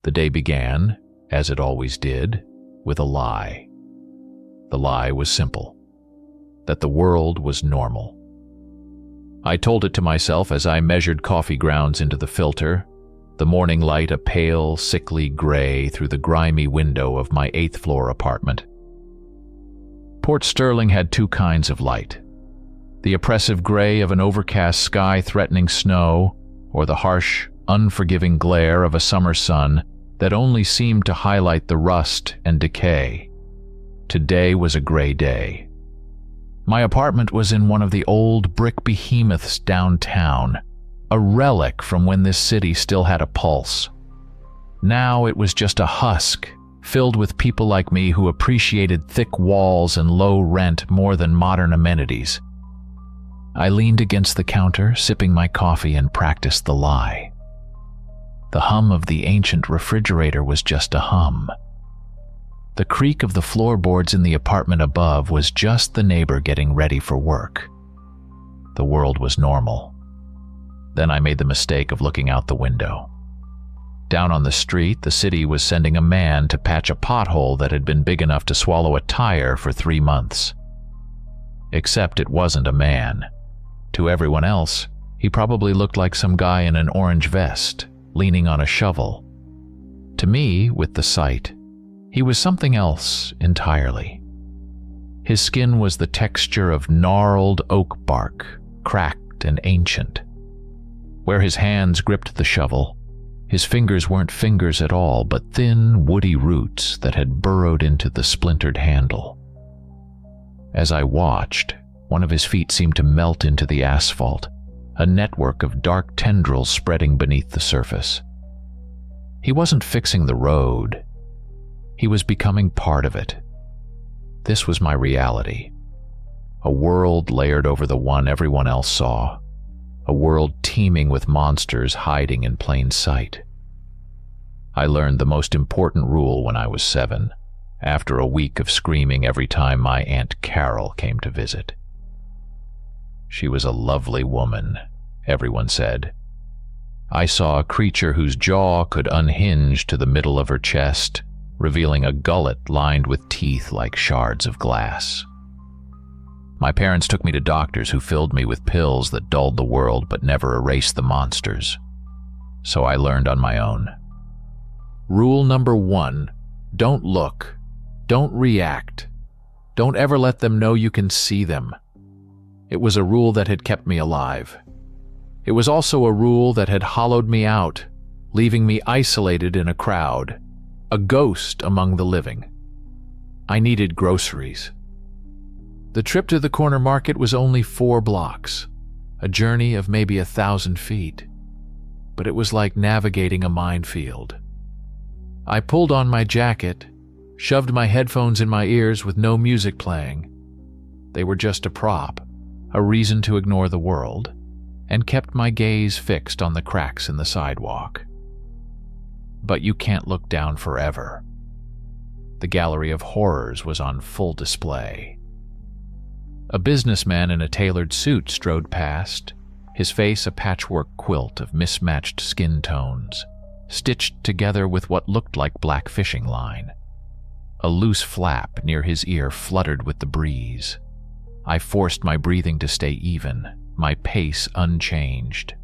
The day began, as it always did, with a lie. The lie was simple: that the world was normal. I told it to myself as I measured coffee grounds into the filter, the morning light a pale, sickly gray through the grimy window of my 8th-floor apartment. Port Sterling had two kinds of light: the oppressive gray of an overcast sky threatening snow, or the harsh, unforgiving glare of a summer sun that only seemed to highlight the rust and decay. Today was a gray day. My apartment was in one of the old brick behemoths downtown, a relic from when this city still had a pulse. Now it was just a husk, filled with people like me who appreciated thick walls and low rent more than modern amenities. I leaned against the counter, sipping my coffee, and practiced the lie. The hum of the ancient refrigerator was just a hum. The creak of the floorboards in the apartment above was just the neighbor getting ready for work. The world was normal. Then I made the mistake of looking out the window. Down on the street, the city was sending a man to patch a pothole that had been big enough to swallow a tire for 3 months. Except it wasn't a man. To everyone else, he probably looked like some guy in an orange vest, leaning on a shovel. To me, with the sight, he was something else entirely. His skin was the texture of gnarled oak bark, cracked and ancient. Where his hands gripped the shovel, his fingers weren't fingers at all, but thin, woody roots that had burrowed into the splintered handle. As I watched, one of his feet seemed to melt into the asphalt, a network of dark tendrils spreading beneath the surface. He wasn't fixing the road. He was becoming part of it. This was my reality. A world layered over the one everyone else saw. A world teeming with monsters hiding in plain sight. I learned the most important rule when I was 7, after a week of screaming every time my Aunt Carol came to visit. She was a lovely woman, everyone said. I saw a creature whose jaw could unhinge to the middle of her chest, revealing a gullet lined with teeth like shards of glass. My parents took me to doctors who filled me with pills that dulled the world but never erased the monsters. So I learned on my own. Rule number 1, don't look. Don't react. Don't ever let them know you can see them. It was a rule that had kept me alive. It was also a rule that had hollowed me out, leaving me isolated in a crowd, a ghost among the living. I needed groceries. The trip to the corner market was only 4 blocks, a journey of maybe 1,000 feet, but it was like navigating a minefield. I pulled on my jacket, shoved my headphones in my ears with no music playing. They were just a prop, a reason to ignore the world, and kept my gaze fixed on the cracks in the sidewalk. But you can't look down forever. The gallery of horrors was on full display. A businessman in a tailored suit strode past, his face a patchwork quilt of mismatched skin tones, stitched together with what looked like black fishing line. A loose flap near his ear fluttered with the breeze. I forced my breathing to stay even, my pace unchanged.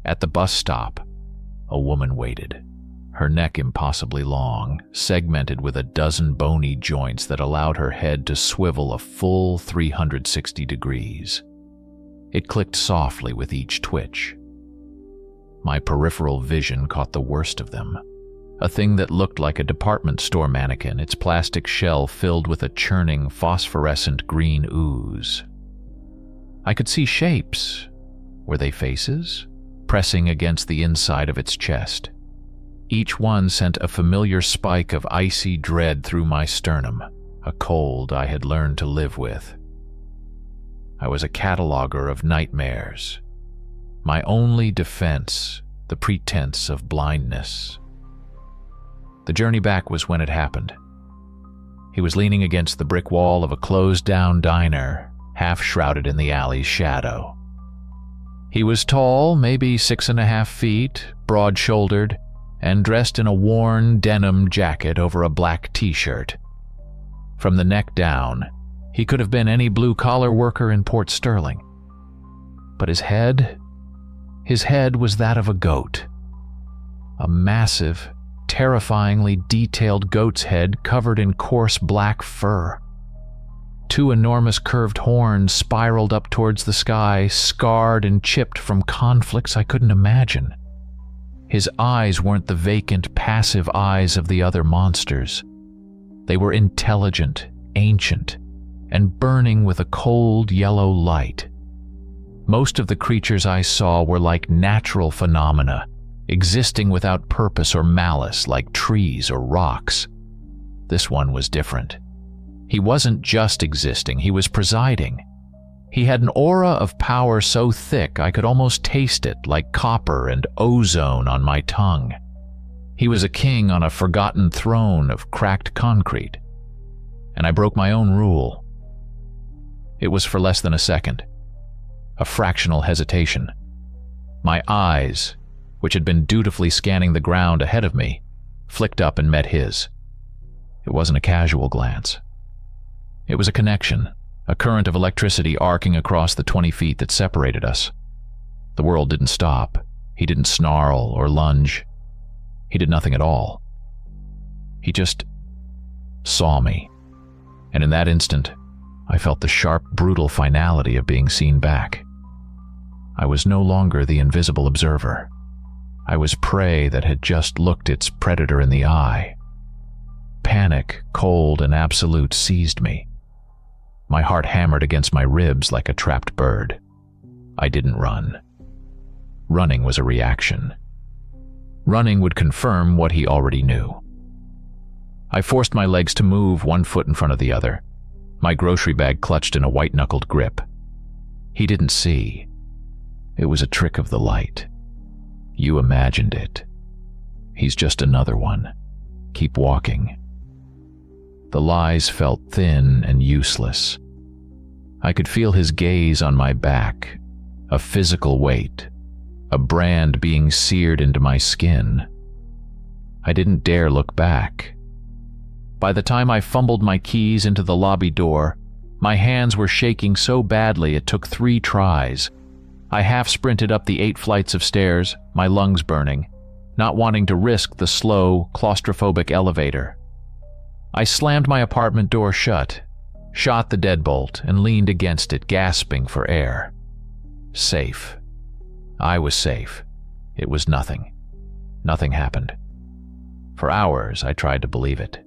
At the bus stop, a woman waited, her neck impossibly long, segmented with a dozen bony joints that allowed her head to swivel a full 360 degrees. It clicked softly with each twitch. My peripheral vision caught the worst of them. A thing that looked like a department store mannequin, its plastic shell filled with a churning, phosphorescent green ooze. I could see shapes. Were they faces? Pressing against the inside of its chest. Each one sent a familiar spike of icy dread through my sternum, a cold I had learned to live with. I was a cataloger of nightmares. My only defense, the pretense of blindness. The journey back was when it happened. He was leaning against the brick wall of a closed-down diner, half shrouded in the alley's shadow. He was tall, maybe 6.5 feet, broad-shouldered, and dressed in a worn denim jacket over a black t-shirt. From the neck down, he could have been any blue-collar worker in Port Sterling. But his head was that of a goat. A massive, terrifyingly detailed goat's head covered in coarse black fur. Two enormous curved horns spiraled up towards the sky, scarred and chipped from conflicts I couldn't imagine. His eyes weren't the vacant, passive eyes of the other monsters. They were intelligent, ancient, and burning with a cold yellow light. Most of the creatures I saw were like natural phenomena, existing without purpose or malice, like trees or rocks. This one was different. He wasn't just existing, he was presiding. He had an aura of power so thick I could almost taste it, like copper and ozone on my tongue. He was a king on a forgotten throne of cracked concrete. And I broke my own rule. It was for less than a second. A fractional hesitation. My eyes, which had been dutifully scanning the ground ahead of me, flicked up and met his. It wasn't a casual glance. It was a connection, a current of electricity arcing across the 20 feet that separated us. The world didn't stop. He didn't snarl or lunge. He did nothing at all. He just saw me. And in that instant, I felt the sharp, brutal finality of being seen back. I was no longer the invisible observer. I was prey that had just looked its predator in the eye. Panic, cold and absolute, seized me. My heart hammered against my ribs like a trapped bird. I didn't run. Running was a reaction. Running would confirm what he already knew. I forced my legs to move, one foot in front of the other, my grocery bag clutched in a white-knuckled grip. He didn't see. It was a trick of the light. You imagined it. He's just another one. Keep walking. The lies felt thin and useless. I could feel his gaze on my back, a physical weight, a brand being seared into my skin. I didn't dare look back. By the time I fumbled my keys into the lobby door, my hands were shaking so badly it took 3 tries. I half-sprinted up the 8 flights of stairs, my lungs burning, not wanting to risk the slow, claustrophobic elevator. I slammed my apartment door shut, shot the deadbolt, and leaned against it, gasping for air. Safe. I was safe. It was nothing. Nothing happened. For hours, I tried to believe it.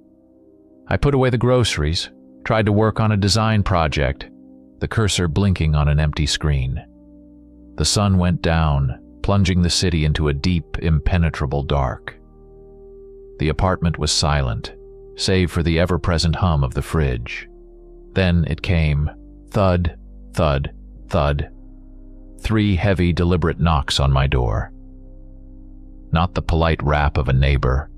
I put away the groceries, tried to work on a design project, the cursor blinking on an empty screen. The sun went down, plunging the city into a deep, impenetrable dark. The apartment was silent, save for the ever-present hum of the fridge. Then it came, thud, thud, thud. 3 heavy, deliberate knocks on my door. Not the polite rap of a neighbor,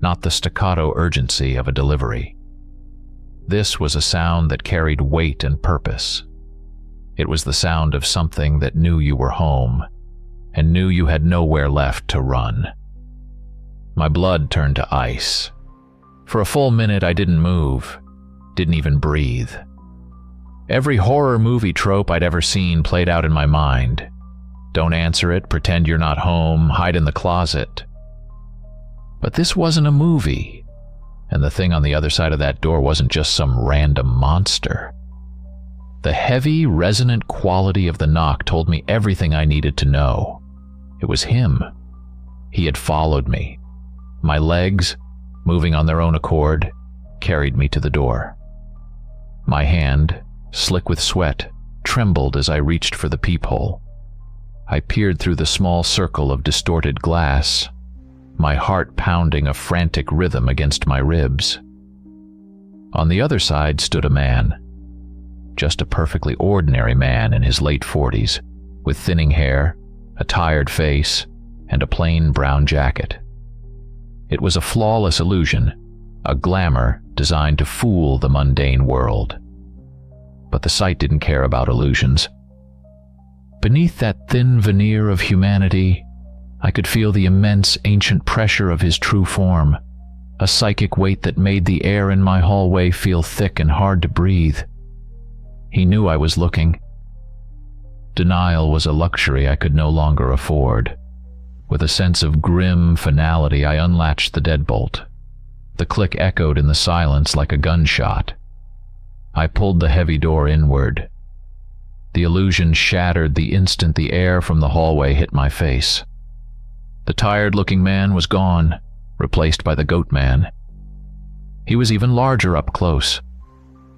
not the staccato urgency of a delivery. This was a sound that carried weight and purpose. It was the sound of something that knew you were home, and knew you had nowhere left to run. My blood turned to ice. For a full minute I didn't move, didn't even breathe. Every horror movie trope I'd ever seen played out in my mind. Don't answer it, pretend you're not home, hide in the closet. But this wasn't a movie, and the thing on the other side of that door wasn't just some random monster. The heavy, resonant quality of the knock told me everything I needed to know. It was him. He had followed me. My legs, moving on their own accord, carried me to the door. My hand, slick with sweat, trembled as I reached for the peephole. I peered through the small circle of distorted glass, my heart pounding a frantic rhythm against my ribs. On the other side stood a man. Just a perfectly ordinary man in his late 40s, with thinning hair, a tired face, and a plain brown jacket. It was a flawless illusion, a glamour designed to fool the mundane world. But the sight didn't care about illusions. Beneath that thin veneer of humanity, I could feel the immense, ancient pressure of his true form, a psychic weight that made the air in my hallway feel thick and hard to breathe. He knew I was looking. Denial was a luxury I could no longer afford. With a sense of grim finality, I unlatched the deadbolt. The click echoed in the silence like a gunshot. I pulled the heavy door inward. The illusion shattered the instant the air from the hallway hit my face. The tired-looking man was gone, replaced by the goat man. He was even larger up close,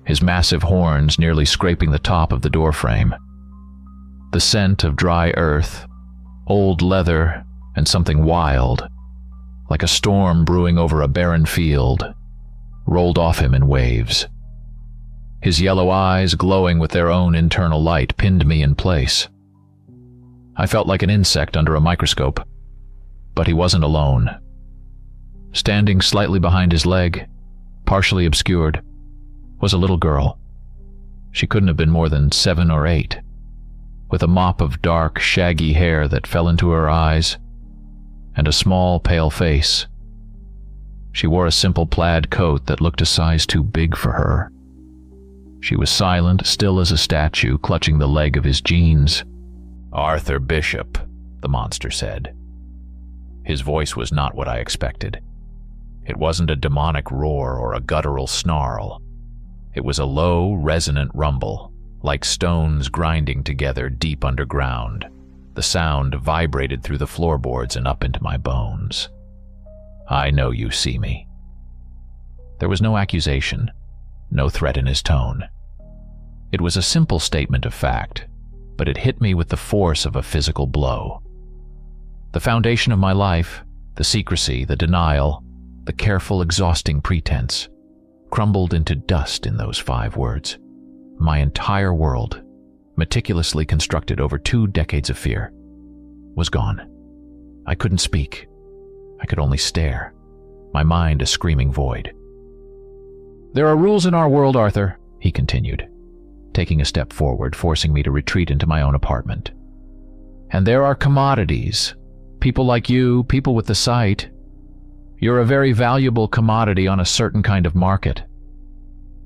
his massive horns nearly scraping the top of the doorframe. The scent of dry earth, old leather, and something wild, like a storm brewing over a barren field, rolled off him in waves. His yellow eyes, glowing with their own internal light, pinned me in place. I felt like an insect under a microscope, but he wasn't alone. Standing slightly behind his leg, partially obscured, was a little girl. She couldn't have been more than 7 or 8, with a mop of dark, shaggy hair that fell into her eyes, and a small, pale face. She wore a simple plaid coat that looked a size too big for her. She was silent, still as a statue, clutching the leg of his jeans. "Arthur Bishop," the monster said. His voice was not what I expected. It wasn't a demonic roar or a guttural snarl. It was a low, resonant rumble, like stones grinding together deep underground. The sound vibrated through the floorboards and up into my bones. "I know you see me." There was no accusation, no threat in his tone. It was a simple statement of fact, but it hit me with the force of a physical blow. The foundation of my life, the secrecy, the denial, the careful, exhausting pretense, crumbled into dust in those 5 words. My entire world, meticulously constructed over 2 decades of fear, was gone. I couldn't speak. I could only stare, my mind a screaming void. "There are rules in our world, Arthur," he continued, taking a step forward, forcing me to retreat into my own apartment. "And there are commodities. People like you, people with the sight. You're a very valuable commodity on a certain kind of market.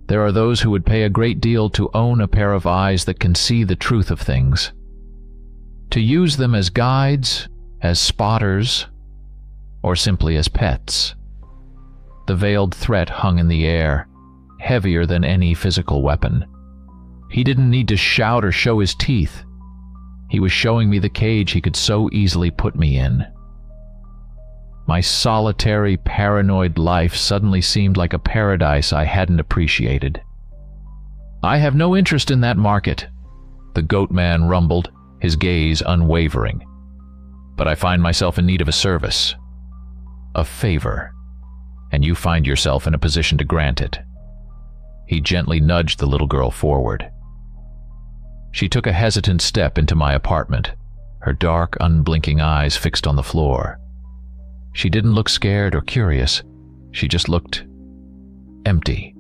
There are those who would pay a great deal to own a pair of eyes that can see the truth of things. To use them as guides, as spotters, or simply as pets." The veiled threat hung in the air, heavier than any physical weapon. He didn't need to shout or show his teeth. He was showing me the cage he could so easily put me in. My solitary, paranoid life suddenly seemed like a paradise I hadn't appreciated. "I have no interest in that market," the goat man rumbled, his gaze unwavering. "But I find myself in need of a service, a favor, and you find yourself in a position to grant it." He gently nudged the little girl forward. She took a hesitant step into my apartment, her dark, unblinking eyes fixed on the floor. She didn't look scared or curious. She just looked empty.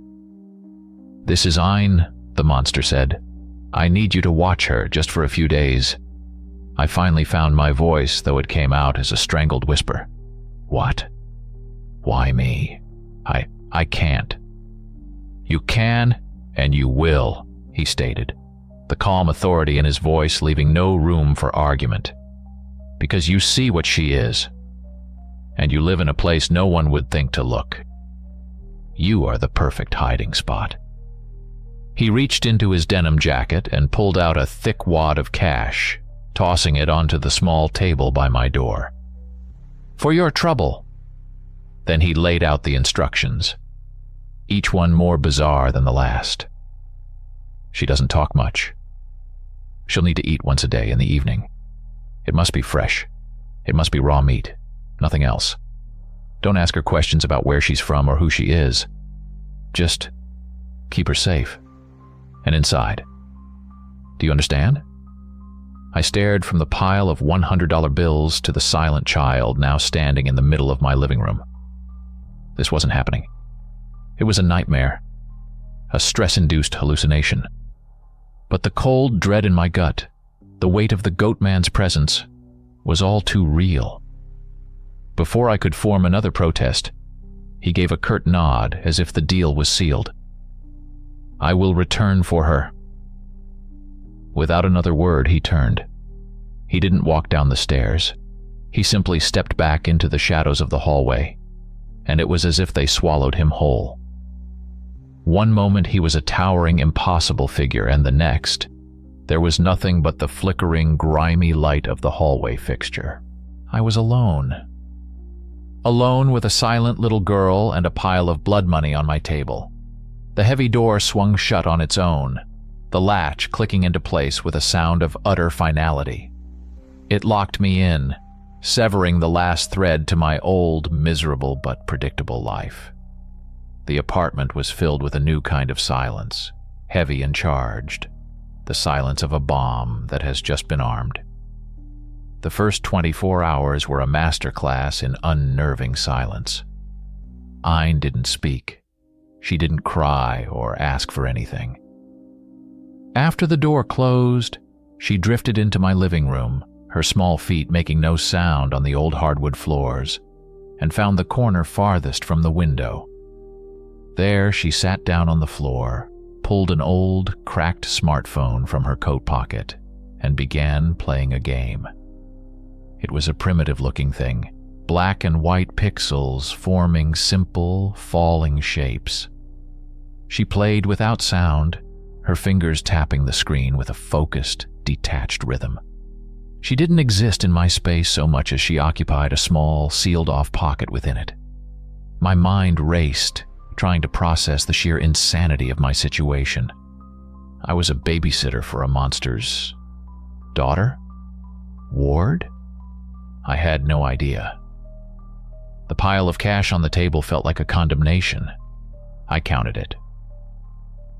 "This is Ein," the monster said. "I need you to watch her just for a few days." I finally found my voice, though it came out as a strangled whisper. "What? Why me? I can't." "You can, and you will," he stated, the calm authority in his voice leaving no room for argument. "Because you see what she is, and you live in a place no one would think to look. You are the perfect hiding spot." He reached into his denim jacket and pulled out a thick wad of cash, tossing it onto the small table by my door. "For your trouble." Then he laid out the instructions, each one more bizarre than the last. "She doesn't talk much. She'll need to eat once a day in the evening. It must be fresh. It must be raw meat. Nothing else. Don't ask her questions about where she's from or who she is. Just keep her safe and inside. Do you understand?" I stared from the pile of $100 bills to the silent child now standing in the middle of my living room. This wasn't happening. It was a nightmare, a stress-induced hallucination. But the cold dread in my gut, the weight of the goat man's presence, was all too real. Before I could form another protest, he gave a curt nod as if the deal was sealed. "I will return for her." Without another word, he turned. He didn't walk down the stairs. He simply stepped back into the shadows of the hallway, and it was as if they swallowed him whole. One moment he was a towering, impossible figure, and the next, there was nothing but the flickering, grimy light of the hallway fixture. I was alone. Alone with a silent little girl and a pile of blood money on my table. The heavy door swung shut on its own, the latch clicking into place with a sound of utter finality. It locked me in, severing the last thread to my old, miserable but predictable life. The apartment was filled with a new kind of silence, heavy and charged, the silence of a bomb that has just been armed. The first 24 hours were a masterclass in unnerving silence. Ayn didn't speak. She didn't cry or ask for anything. After the door closed, she drifted into my living room, her small feet making no sound on the old hardwood floors, and found the corner farthest from the window. There she sat down on the floor, pulled an old, cracked smartphone from her coat pocket, and began playing a game. It was a primitive-looking thing, black and white pixels forming simple, falling shapes. She played without sound, her fingers tapping the screen with a focused, detached rhythm. She didn't exist in my space so much as she occupied a small, sealed-off pocket within it. My mind raced, trying to process the sheer insanity of my situation. I was a babysitter for a monster's daughter? Ward? I had no idea. The pile of cash on the table felt like a condemnation. I counted it.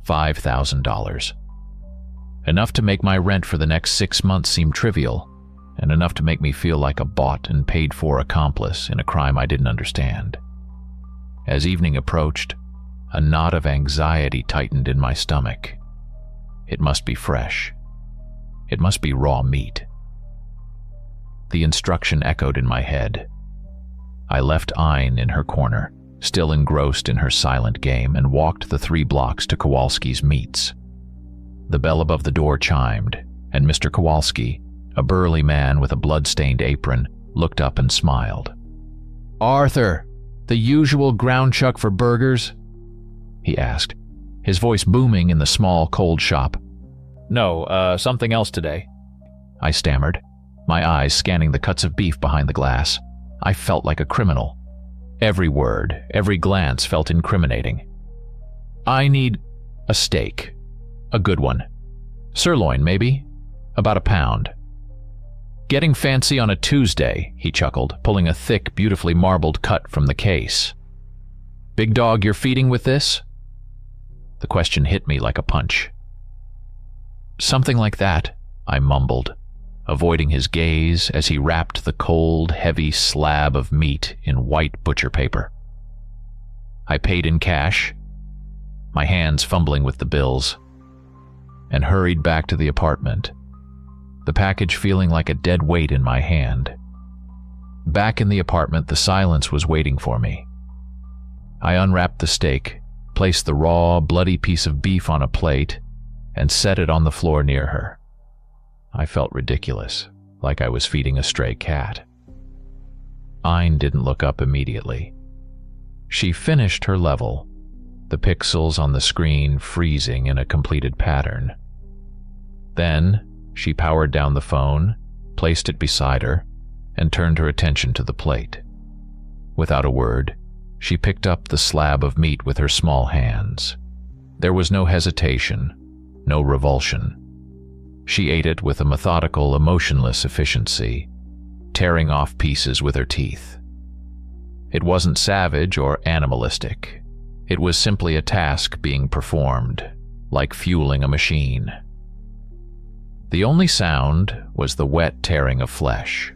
$5,000. Enough to make my rent for the next 6 months seem trivial, and enough to make me feel like a bought and paid-for accomplice in a crime I didn't understand. As evening approached, a knot of anxiety tightened in my stomach. It must be fresh. It must be raw meat. The instruction echoed in my head. I left Ayn in her corner, still engrossed in her silent game, and walked the 3 blocks to Kowalski's Meats. The bell above the door chimed, and Mr. Kowalski, a burly man with a blood-stained apron, looked up and smiled. "Arthur, the usual ground chuck for burgers?" he asked, his voice booming in the small, cold shop. "No, something else today," I stammered, my eyes scanning the cuts of beef behind the glass. I felt like a criminal. Every word, every glance felt incriminating. "I need a steak. A good one. Sirloin, maybe? About a pound." "Getting fancy on a Tuesday," he chuckled, pulling a thick, beautifully marbled cut from the case. "Big dog you're feeding with this?" The question hit me like a punch. "Something like that," I mumbled, avoiding his gaze as he wrapped the cold, heavy slab of meat in white butcher paper. I paid in cash, my hands fumbling with the bills, and hurried back to the apartment, the package feeling like a dead weight in my hand. Back in the apartment, the silence was waiting for me. I unwrapped the steak, placed the raw, bloody piece of beef on a plate, and set it on the floor near her. I felt ridiculous, like I was feeding a stray cat. Ayn didn't look up immediately. She finished her level, the pixels on the screen freezing in a completed pattern. Then, she powered down the phone, placed it beside her, and turned her attention to the plate. Without a word, she picked up the slab of meat with her small hands. There was no hesitation, no revulsion. She ate it with a methodical, emotionless efficiency, tearing off pieces with her teeth. It wasn't savage or animalistic. It was simply a task being performed, like fueling a machine. The only sound was the wet tearing of flesh.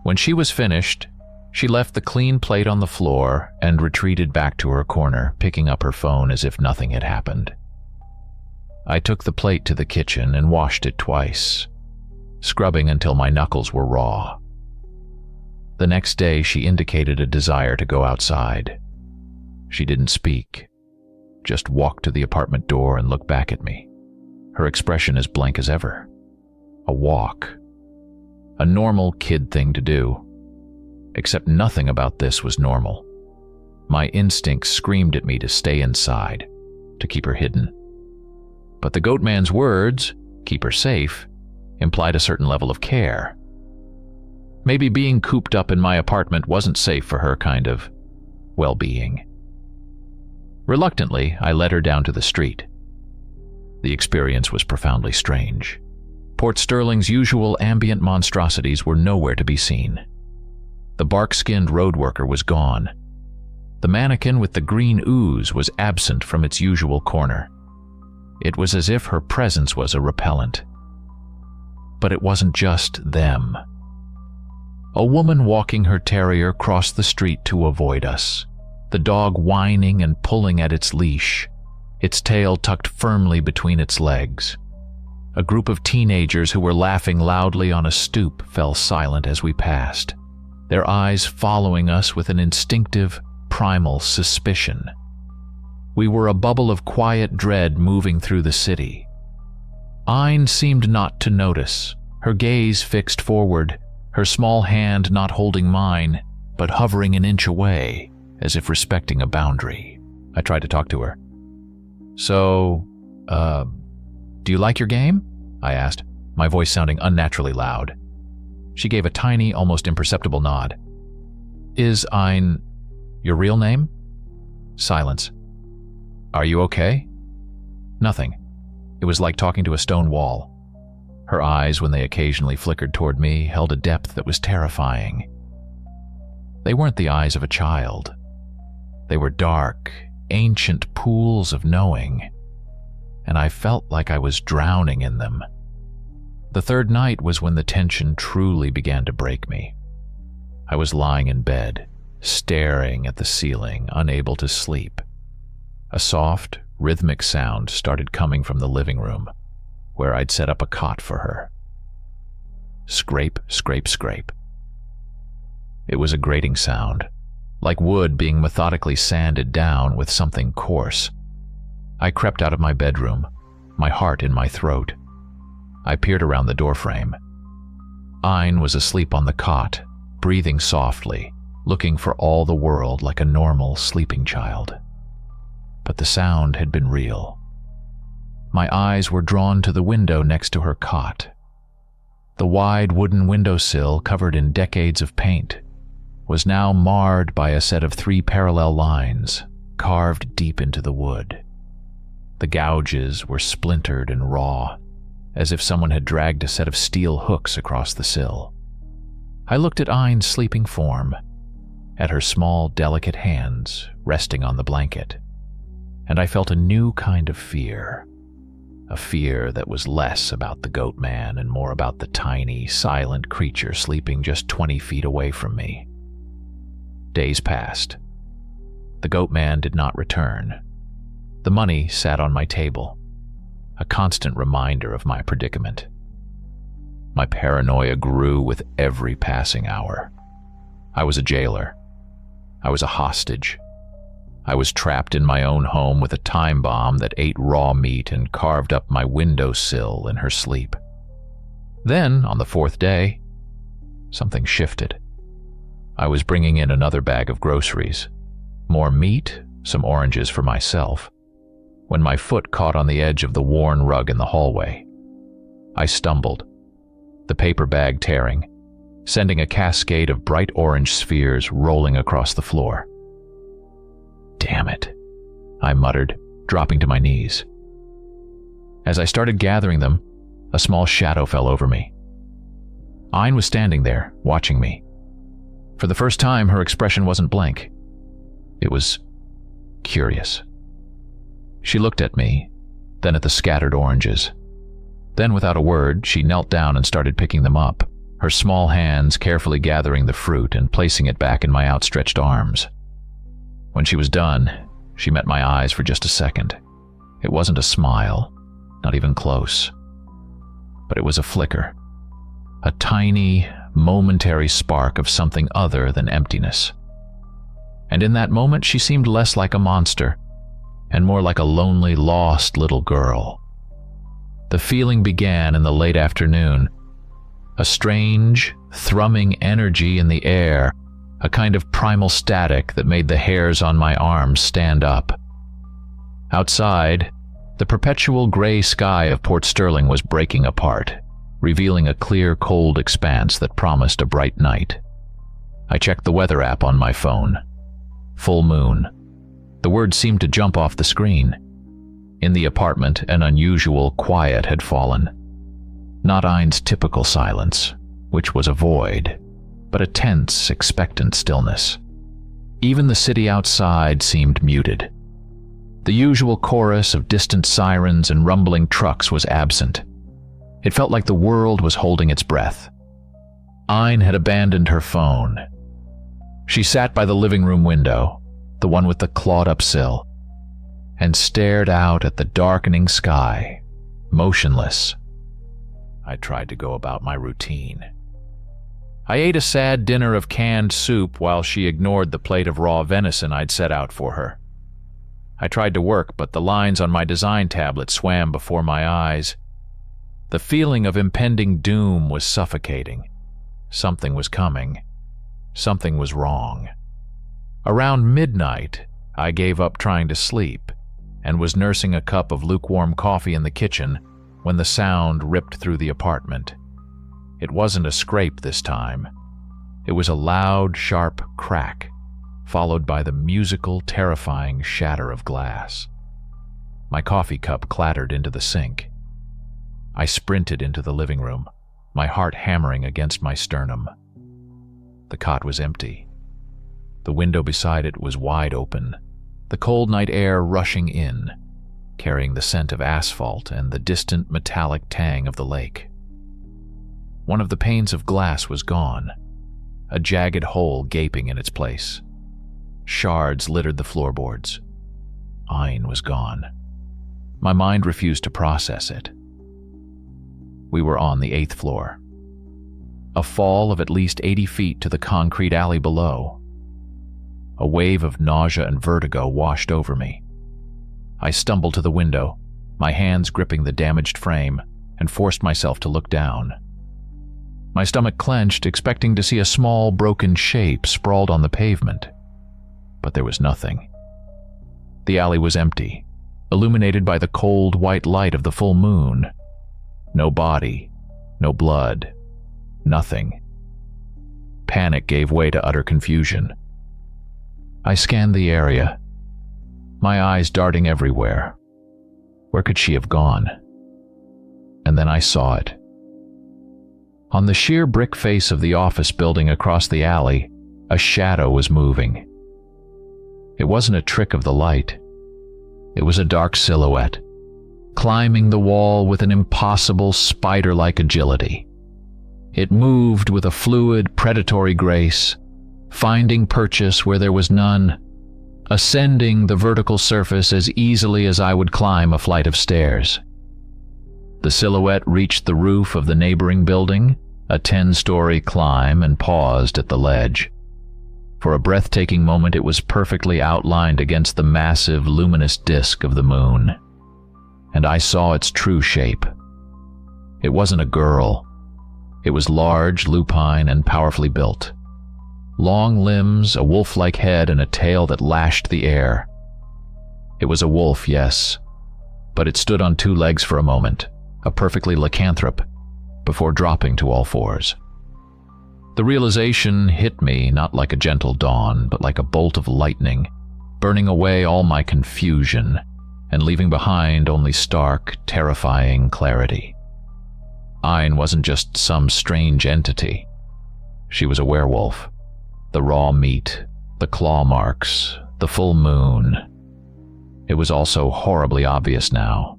When she was finished, she left the clean plate on the floor and retreated back to her corner, picking up her phone as if nothing had happened. I took the plate to the kitchen and washed it twice, scrubbing until my knuckles were raw. The next day, she indicated a desire to go outside. She didn't speak, just walked to the apartment door and looked back at me, her expression as blank as ever. A walk. A normal kid thing to do. Except nothing about this was normal. My instincts screamed at me to stay inside, to keep her hidden. But the goat man's words, keep her safe, implied a certain level of care. Maybe being cooped up in my apartment wasn't safe for her kind of well-being. Reluctantly, I led her down to the street. The experience was profoundly strange. Port Sterling's usual ambient monstrosities were nowhere to be seen. The bark-skinned road worker was gone. The mannequin with the green ooze was absent from its usual corner. It was as if her presence was a repellent. But it wasn't just them. A woman walking her terrier crossed the street to avoid us, the dog whining and pulling at its leash, its tail tucked firmly between its legs. A group of teenagers who were laughing loudly on a stoop fell silent as we passed, their eyes following us with an instinctive, primal suspicion. We were a bubble of quiet dread moving through the city. Ayn seemed not to notice, her gaze fixed forward, her small hand not holding mine, but hovering an inch away, as if respecting a boundary. I tried to talk to her. "So, do you like your game?" I asked, my voice sounding unnaturally loud. She gave a tiny, almost imperceptible nod. "Is Ayn your real name?" Silence. "Are you okay?" Nothing. It was like talking to a stone wall. Her eyes, when they occasionally flickered toward me, held a depth that was terrifying. They weren't the eyes of a child. They were dark, ancient pools of knowing, and I felt like I was drowning in them. The third night was when the tension truly began to break me. I was lying in bed, staring at the ceiling, unable to sleep. A soft, rhythmic sound started coming from the living room, where I'd set up a cot for her. Scrape, scrape, scrape. It was a grating sound, like wood being methodically sanded down with something coarse. I crept out of my bedroom, my heart in my throat. I peered around the doorframe. Ayn was asleep on the cot, breathing softly, looking for all the world like a normal sleeping child. But the sound had been real. My eyes were drawn to the window next to her cot. The wide wooden windowsill, covered in decades of paint, was now marred by a set of 3 parallel lines, carved deep into the wood. The gouges were splintered and raw, as if someone had dragged a set of steel hooks across the sill. I looked at Ayn's sleeping form, at her small, delicate hands resting on the blanket, and I felt a new kind of fear. A fear that was less about the goat man and more about the tiny, silent creature sleeping just 20 feet away from me. Days passed. The goat man did not return. The money sat on my table, a constant reminder of my predicament. My paranoia grew with every passing hour. I was a jailer. I was a hostage. I was trapped in my own home with a time bomb that ate raw meat and carved up my windowsill in her sleep. Then, on the 4th day, something shifted. I was bringing in another bag of groceries, more meat, some oranges for myself, when my foot caught on the edge of the worn rug in the hallway. I stumbled, the paper bag tearing, sending a cascade of bright orange spheres rolling across the floor. "Damn it," I muttered, dropping to my knees. As I started gathering them, a small shadow fell over me. Ayn was standing there, watching me. For the first time, her expression wasn't blank. It was curious. She looked at me, then at the scattered oranges. Then, without a word, she knelt down and started picking them up, her small hands carefully gathering the fruit and placing it back in my outstretched arms. When she was done, she met my eyes for just a second. It wasn't a smile, not even close. But it was a flicker. A tiny, momentary spark of something other than emptiness. And in that moment she seemed less like a monster and more like a lonely, lost little girl. The feeling began in the late afternoon. A strange, thrumming energy in the air, a kind of primal static that made the hairs on my arms stand up. Outside, the perpetual gray sky of Port Sterling was breaking apart, revealing a clear, cold expanse that promised a bright night. I checked the weather app on my phone. Full moon. The words seemed to jump off the screen. In the apartment, an unusual quiet had fallen. Not Ein's typical silence, which was a void, but a tense, expectant stillness. Even the city outside seemed muted. The usual chorus of distant sirens and rumbling trucks was absent. It felt like the world was holding its breath. Ein had abandoned her phone. She sat by the living room window, the one with the clawed-up sill, and stared out at the darkening sky, motionless. I tried to go about my routine. I ate a sad dinner of canned soup while she ignored the plate of raw venison I'd set out for her. I tried to work, but the lines on my design tablet swam before my eyes. The feeling of impending doom was suffocating. Something was coming. Something was wrong. Around midnight, I gave up trying to sleep and was nursing a cup of lukewarm coffee in the kitchen when the sound ripped through the apartment. It wasn't a scrape this time. It was a loud, sharp crack, followed by the musical, terrifying shatter of glass. My coffee cup clattered into the sink. I sprinted into the living room, my heart hammering against my sternum. The cot was empty. The window beside it was wide open, the cold night air rushing in, carrying the scent of asphalt and the distant metallic tang of the lake. One of the panes of glass was gone, a jagged hole gaping in its place. Shards littered the floorboards. Ein was gone. My mind refused to process it. We were on the 8th floor. A fall of at least 80 feet to the concrete alley below. A wave of nausea and vertigo washed over me. I stumbled to the window, my hands gripping the damaged frame, and forced myself to look down. My stomach clenched, expecting to see a small, broken shape sprawled on the pavement. But there was nothing. The alley was empty, illuminated by the cold, white light of the full moon. No body, no blood, nothing. Panic gave way to utter confusion. I scanned the area, my eyes darting everywhere. Where could she have gone? And then I saw it. On the sheer brick face of the office building across the alley, a shadow was moving. It wasn't a trick of the light. It was a dark silhouette, climbing the wall with an impossible spider-like agility. It moved with a fluid, predatory grace, finding purchase where there was none, ascending the vertical surface as easily as I would climb a flight of stairs. The silhouette reached the roof of the neighboring building, a 10-story climb, and paused at the ledge. For a breathtaking moment, it was perfectly outlined against the massive, luminous disk of the moon. And I saw its true shape. It wasn't a girl. It was large, lupine, and powerfully built. Long limbs, a wolf-like head, and a tail that lashed the air. It was a wolf, yes, but it stood on 2 legs for a moment, a perfectly lycanthrope, before dropping to all 4s. The realization hit me not like a gentle dawn, but like a bolt of lightning, burning away all my confusion and leaving behind only stark, terrifying clarity. Ein wasn't just some strange entity. She was a werewolf. The raw meat, the claw marks, the full moon. It was also horribly obvious now.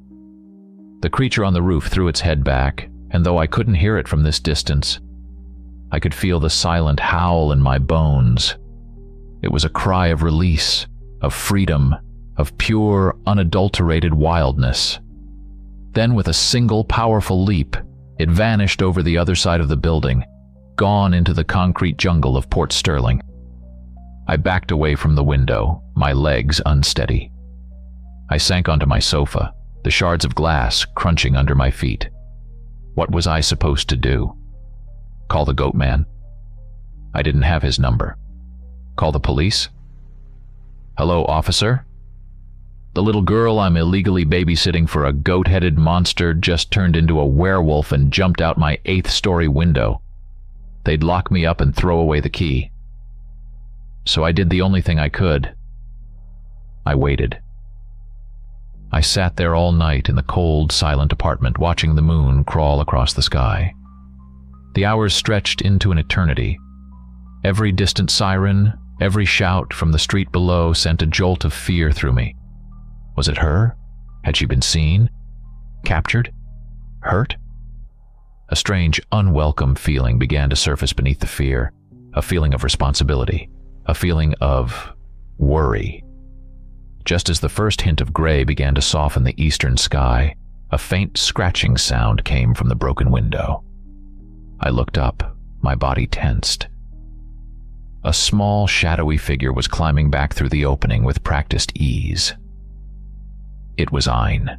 The creature on the roof threw its head back, and though I couldn't hear it from this distance, I could feel the silent howl in my bones. It was a cry of release, of freedom, of pure, unadulterated wildness. Then, with a single powerful leap, it vanished over the other side of the building, gone into the concrete jungle of Port Sterling. I backed away from the window, my legs unsteady. I sank onto my sofa, the shards of glass crunching under my feet. What was I supposed to do? Call the goat man? I didn't have his number. Call the police? Hello, officer? The little girl I'm illegally babysitting for a goat-headed monster just turned into a werewolf and jumped out my 8th-story window. They'd lock me up and throw away the key. So I did the only thing I could. I waited. I sat there all night in the cold, silent apartment, watching the moon crawl across the sky. The hours stretched into an eternity. Every distant siren, every shout from the street below sent a jolt of fear through me. Was it her? Had she been seen? Captured? Hurt? A strange, unwelcome feeling began to surface beneath the fear, a feeling of responsibility, a feeling of worry. Just as the first hint of gray began to soften the eastern sky, a faint scratching sound came from the broken window. I looked up, my body tensed. A small, shadowy figure was climbing back through the opening with practiced ease. It was Ayn.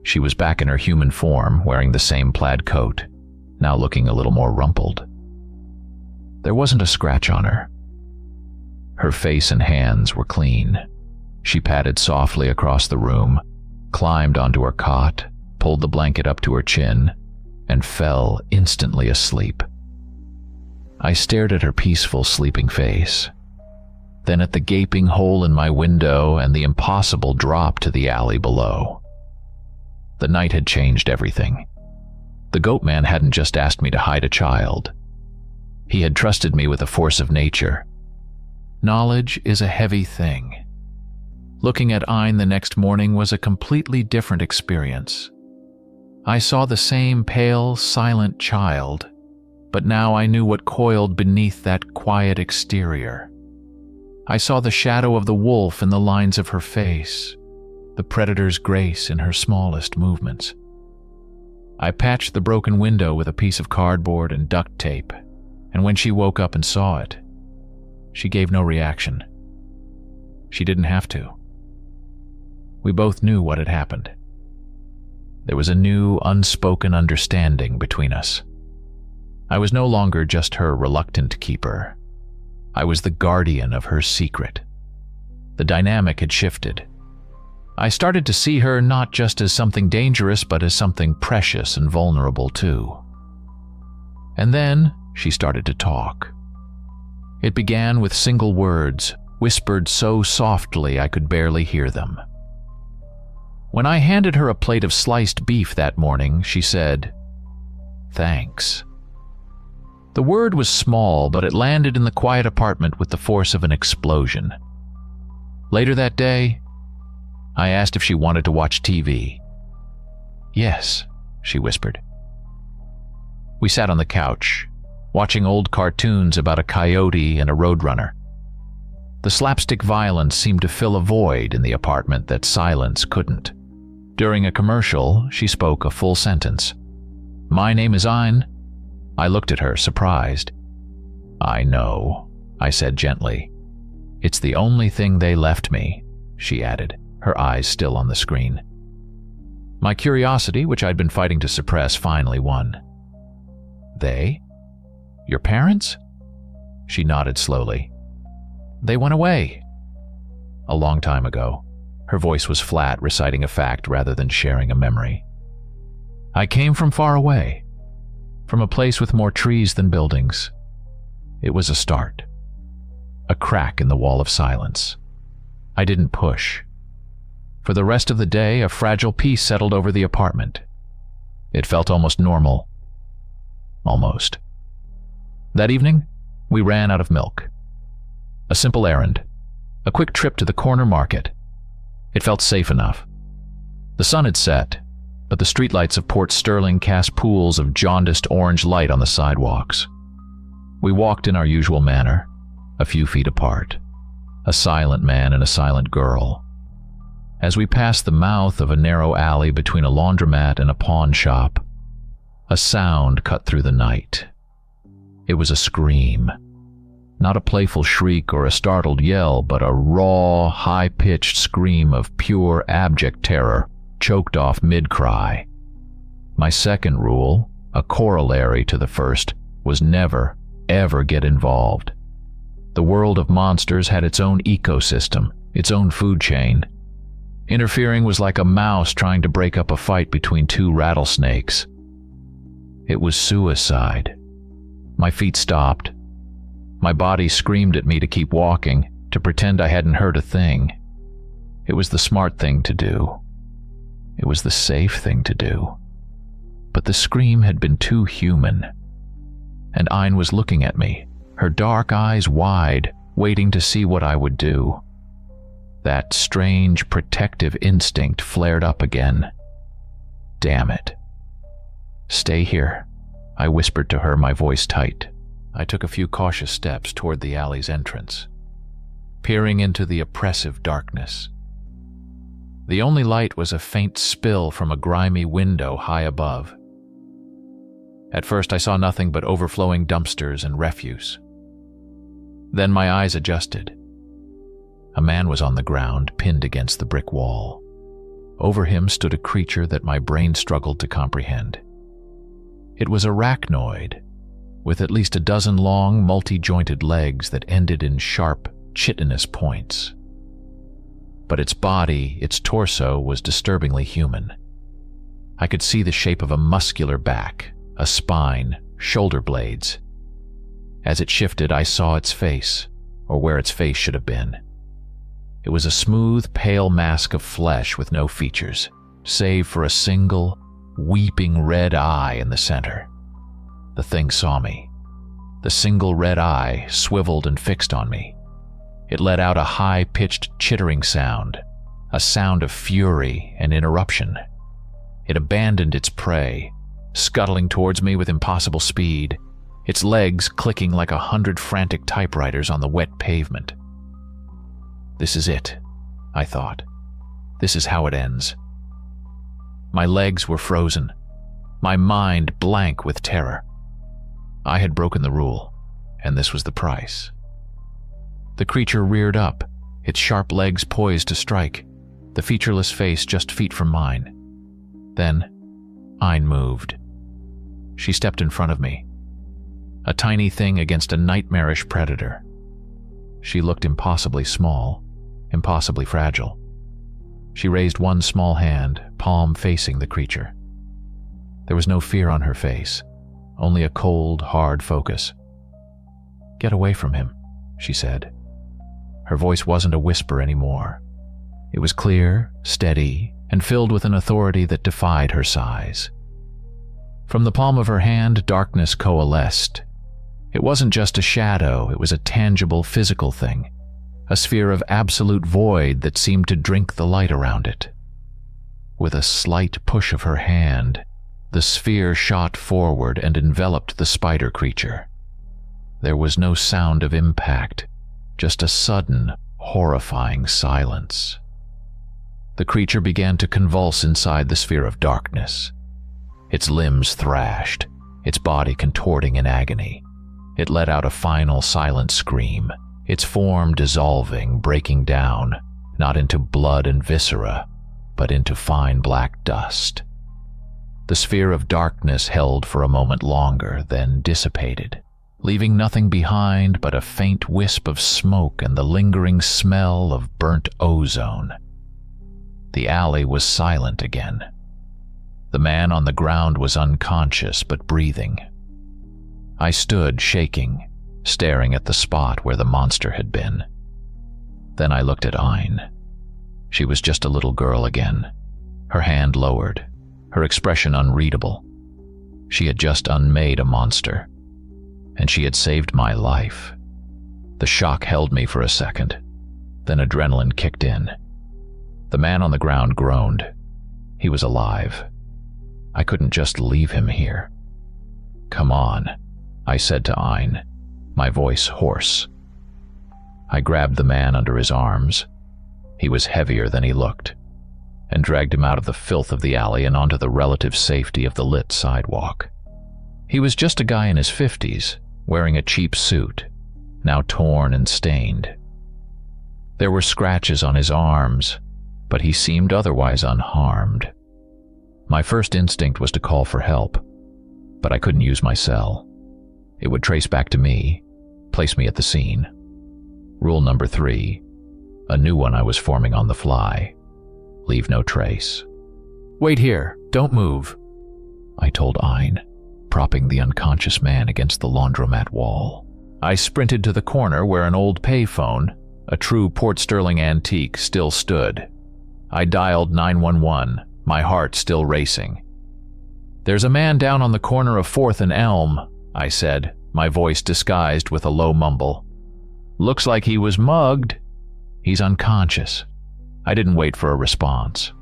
She was back in her human form, wearing the same plaid coat, now looking a little more rumpled. There wasn't a scratch on her. Her face and hands were clean. She padded softly across the room, climbed onto her cot, pulled the blanket up to her chin, and fell instantly asleep. I stared at her peaceful, sleeping face, then at the gaping hole in my window and the impossible drop to the alley below. The night had changed everything. The goat man hadn't just asked me to hide a child. He had trusted me with the force of nature. Knowledge is a heavy thing. Looking at Ayn the next morning was a completely different experience. I saw the same pale, silent child, but now I knew what coiled beneath that quiet exterior. I saw the shadow of the wolf in the lines of her face, the predator's grace in her smallest movements. I patched the broken window with a piece of cardboard and duct tape, and when she woke up and saw it, she gave no reaction. She didn't have to. We both knew what had happened. There was a new, unspoken understanding between us. I was no longer just her reluctant keeper. I was the guardian of her secret. The dynamic had shifted. I started to see her not just as something dangerous, but as something precious and vulnerable too. And then she started to talk. It began with single words, whispered so softly I could barely hear them. When I handed her a plate of sliced beef that morning, she said, "Thanks." The word was small, but it landed in the quiet apartment with the force of an explosion. Later that day, I asked if she wanted to watch TV. "Yes," she whispered. We sat on the couch, watching old cartoons about a coyote and a roadrunner. The slapstick violence seemed to fill a void in the apartment that silence couldn't. During a commercial, she spoke a full sentence. "My name is Ayn." I looked at her, surprised. "I know," I said gently. "It's the only thing they left me," she added, her eyes still on the screen. My curiosity, which I'd been fighting to suppress, finally won. "They? Your parents?" She nodded slowly. "They went away." "A long time ago." Her voice was flat, reciting a fact rather than sharing a memory. "I came from far away, from a place with more trees than buildings." It was a start. A crack in the wall of silence. I didn't push. For the rest of the day, a fragile peace settled over the apartment. It felt almost normal. Almost. That evening, we ran out of milk. A simple errand. A quick trip to the corner market. It felt safe enough. The sun had set, but the streetlights of Port Sterling cast pools of jaundiced orange light on the sidewalks. We walked in our usual manner, a few feet apart, a silent man and a silent girl. As we passed the mouth of a narrow alley between a laundromat and a pawn shop, a sound cut through the night, It was a scream. Not a playful shriek or a startled yell, but a raw, high-pitched scream of pure, abject terror, choked off mid-cry. My second rule, a corollary to the first, was never, ever get involved. The world of monsters had its own ecosystem, its own food chain. Interfering was like a mouse trying to break up a fight between two rattlesnakes. It was suicide. My feet stopped. My body screamed at me to keep walking, to pretend I hadn't heard a thing. It was the smart thing to do. It was the safe thing to do. But the scream had been too human. And Ayn was looking at me, her dark eyes wide, waiting to see what I would do. That strange protective instinct flared up again. Damn it. "Stay here," I whispered to her, my voice tight. I took a few cautious steps toward the alley's entrance, peering into the oppressive darkness. The only light was a faint spill from a grimy window high above. At first I saw nothing but overflowing dumpsters and refuse. Then my eyes adjusted. A man was on the ground, pinned against the brick wall. Over him stood a creature that my brain struggled to comprehend. It was arachnoid, with at least a dozen long, multi-jointed legs that ended in sharp, chitinous points. But its body, its torso, was disturbingly human. I could see the shape of a muscular back, a spine, shoulder blades. As it shifted, I saw its face, or where its face should have been. It was a smooth, pale mask of flesh with no features, save for a single, weeping red eye in the center. The thing saw me. The single red eye swiveled and fixed on me. It let out a high-pitched chittering sound, a sound of fury and interruption. It abandoned its prey, scuttling towards me with impossible speed, its legs clicking like 100 frantic typewriters on the wet pavement. This is it, I thought. This is how it ends. My legs were frozen, my mind blank with terror. I had broken the rule, and this was the price. The creature reared up, its sharp legs poised to strike, the featureless face just feet from mine. Then, Ayn moved. She stepped in front of me, a tiny thing against a nightmarish predator. She looked impossibly small, impossibly fragile. She raised one small hand, palm facing the creature. There was no fear on her face, only a cold, hard focus. "Get away from him," she said. Her voice wasn't a whisper anymore. It was clear, steady, and filled with an authority that defied her size. From the palm of her hand, darkness coalesced. It wasn't just a shadow, it was a tangible, physical thing, a sphere of absolute void that seemed to drink the light around it. With a slight push of her hand, the sphere shot forward and enveloped the spider creature. There was no sound of impact, just a sudden, horrifying silence. The creature began to convulse inside the sphere of darkness. Its limbs thrashed, its body contorting in agony. It let out a final silent scream, its form dissolving, breaking down, not into blood and viscera, but into fine black dust. The sphere of darkness held for a moment longer, then dissipated, leaving nothing behind but a faint wisp of smoke and the lingering smell of burnt ozone. The alley was silent again. The man on the ground was unconscious but breathing. I stood shaking, staring at the spot where the monster had been. Then I looked at Ayn. She was just a little girl again, her hand lowered, her expression unreadable. She had just unmade a monster, and she had saved my life. The shock held me for a second, then adrenaline kicked in. The man on the ground groaned. He was alive. I couldn't just leave him here. "Come on," I said to Ayn, my voice hoarse. I grabbed the man under his arms. He was heavier than he looked, and dragged him out of the filth of the alley and onto the relative safety of the lit sidewalk. He was just a guy in his 50s, wearing a cheap suit, now torn and stained. There were scratches on his arms, but he seemed otherwise unharmed. My first instinct was to call for help, but I couldn't use my cell. It would trace back to me, place me at the scene. Rule number 3, a new one I was forming on the fly: leave no trace. "Wait here, don't move," I told Ein, propping the unconscious man against the laundromat wall. I sprinted to the corner where an old payphone, a true Port Sterling antique, still stood. I dialed 911, my heart still racing. "There's a man down on the corner of 4th and Elm," I said, my voice disguised with a low mumble. "Looks like he was mugged. He's unconscious." I didn't wait for a response.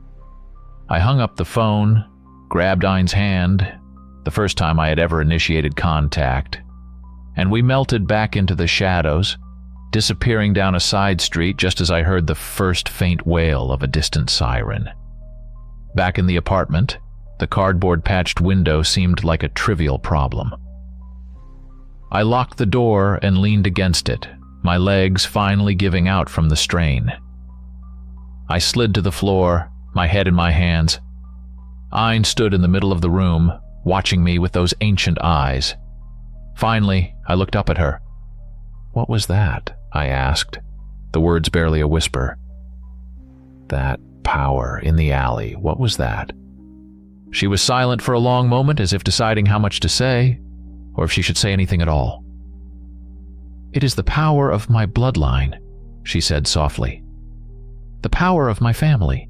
I hung up the phone, grabbed Ein's hand, the first time I had ever initiated contact, and we melted back into the shadows, disappearing down a side street just as I heard the first faint wail of a distant siren. Back in the apartment, the cardboard-patched window seemed like a trivial problem. I locked the door and leaned against it, my legs finally giving out from the strain. I slid to the floor, my head in my hands. Ein stood in the middle of the room, watching me with those ancient eyes. Finally, I looked up at her. "What was that?" I asked, the words barely a whisper. "That power in the alley, what was that?" She was silent for a long moment, as if deciding how much to say, or if she should say anything at all. "It is the power of my bloodline," she said softly. "The power of my family."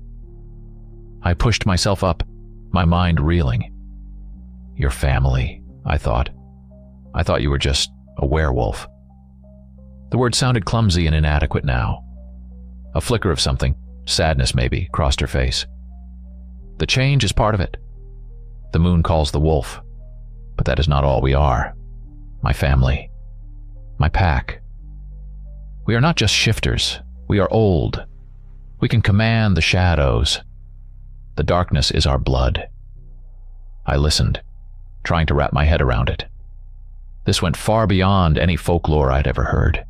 I pushed myself up, my mind reeling. "Your family," I thought. "I thought you were just a werewolf." The word sounded clumsy and inadequate now. A flicker of something, sadness maybe, crossed her face. "The change is part of it. The moon calls the wolf, but that is not all we are. My family. My pack. We are not just shifters. We are old. We can command the shadows. The darkness is our blood." I listened, trying to wrap my head around it. This went far beyond any folklore I'd ever heard.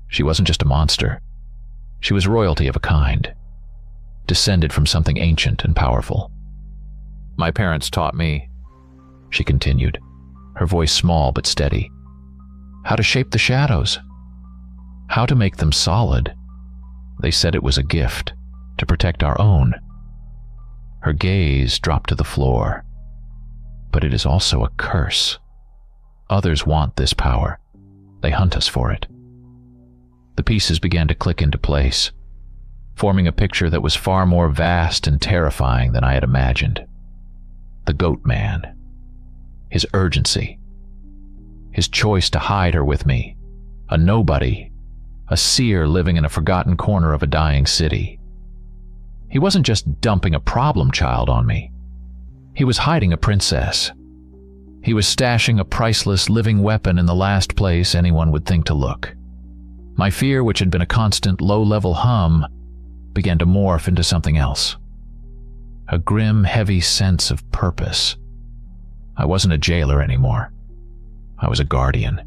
She wasn't just a monster. She was royalty of a kind, descended from something ancient and powerful. "My parents taught me," she continued, her voice small but steady, "how to shape the shadows, how to make them solid. They said it was a gift, to protect our own." Her gaze dropped to the floor. "But it is also a curse. Others want this power. They hunt us for it." The pieces began to click into place, forming a picture that was far more vast and terrifying than I had imagined. The goat man. His urgency. His choice to hide her with me. A nobody. A seer living in a forgotten corner of a dying city. He wasn't just dumping a problem child on me. He was hiding a princess. He was stashing a priceless living weapon in the last place anyone would think to look. My fear, which had been a constant low-level hum, began to morph into something else. A grim, heavy sense of purpose. I wasn't a jailer anymore. I was a guardian,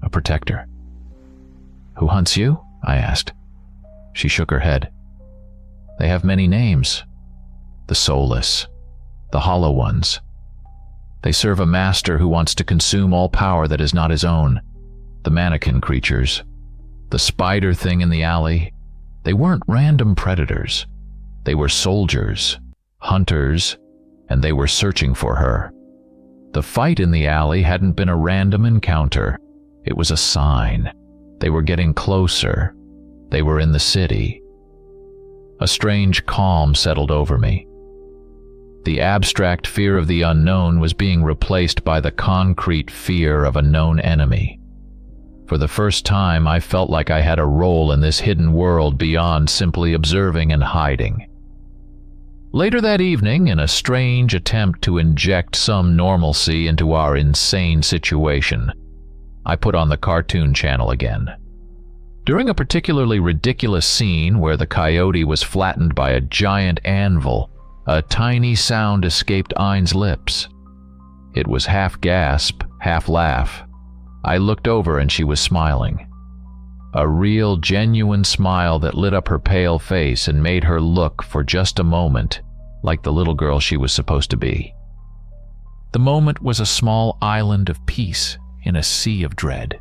a protector. "Who hunts you?" I asked. She shook her head. "They have many names. The soulless, the hollow ones. They serve a master who wants to consume all power that is not his own. The mannequin creatures, the spider thing in the alley, they weren't random predators. They were soldiers, hunters, and they were searching for her. The fight in the alley hadn't been a random encounter. It was a sign. They were getting closer. They were in the city." A strange calm settled over me. The abstract fear of the unknown was being replaced by the concrete fear of a known enemy. For the first time, I felt like I had a role in this hidden world beyond simply observing and hiding. Later that evening, in a strange attempt to inject some normalcy into our insane situation, I put on the cartoon channel again. During a particularly ridiculous scene where the coyote was flattened by a giant anvil, a tiny sound escaped Ein's lips. It was half gasp, half laugh. I looked over and she was smiling. A real, genuine smile that lit up her pale face and made her look, for just a moment, like the little girl she was supposed to be. The moment was a small island of peace in a sea of dread.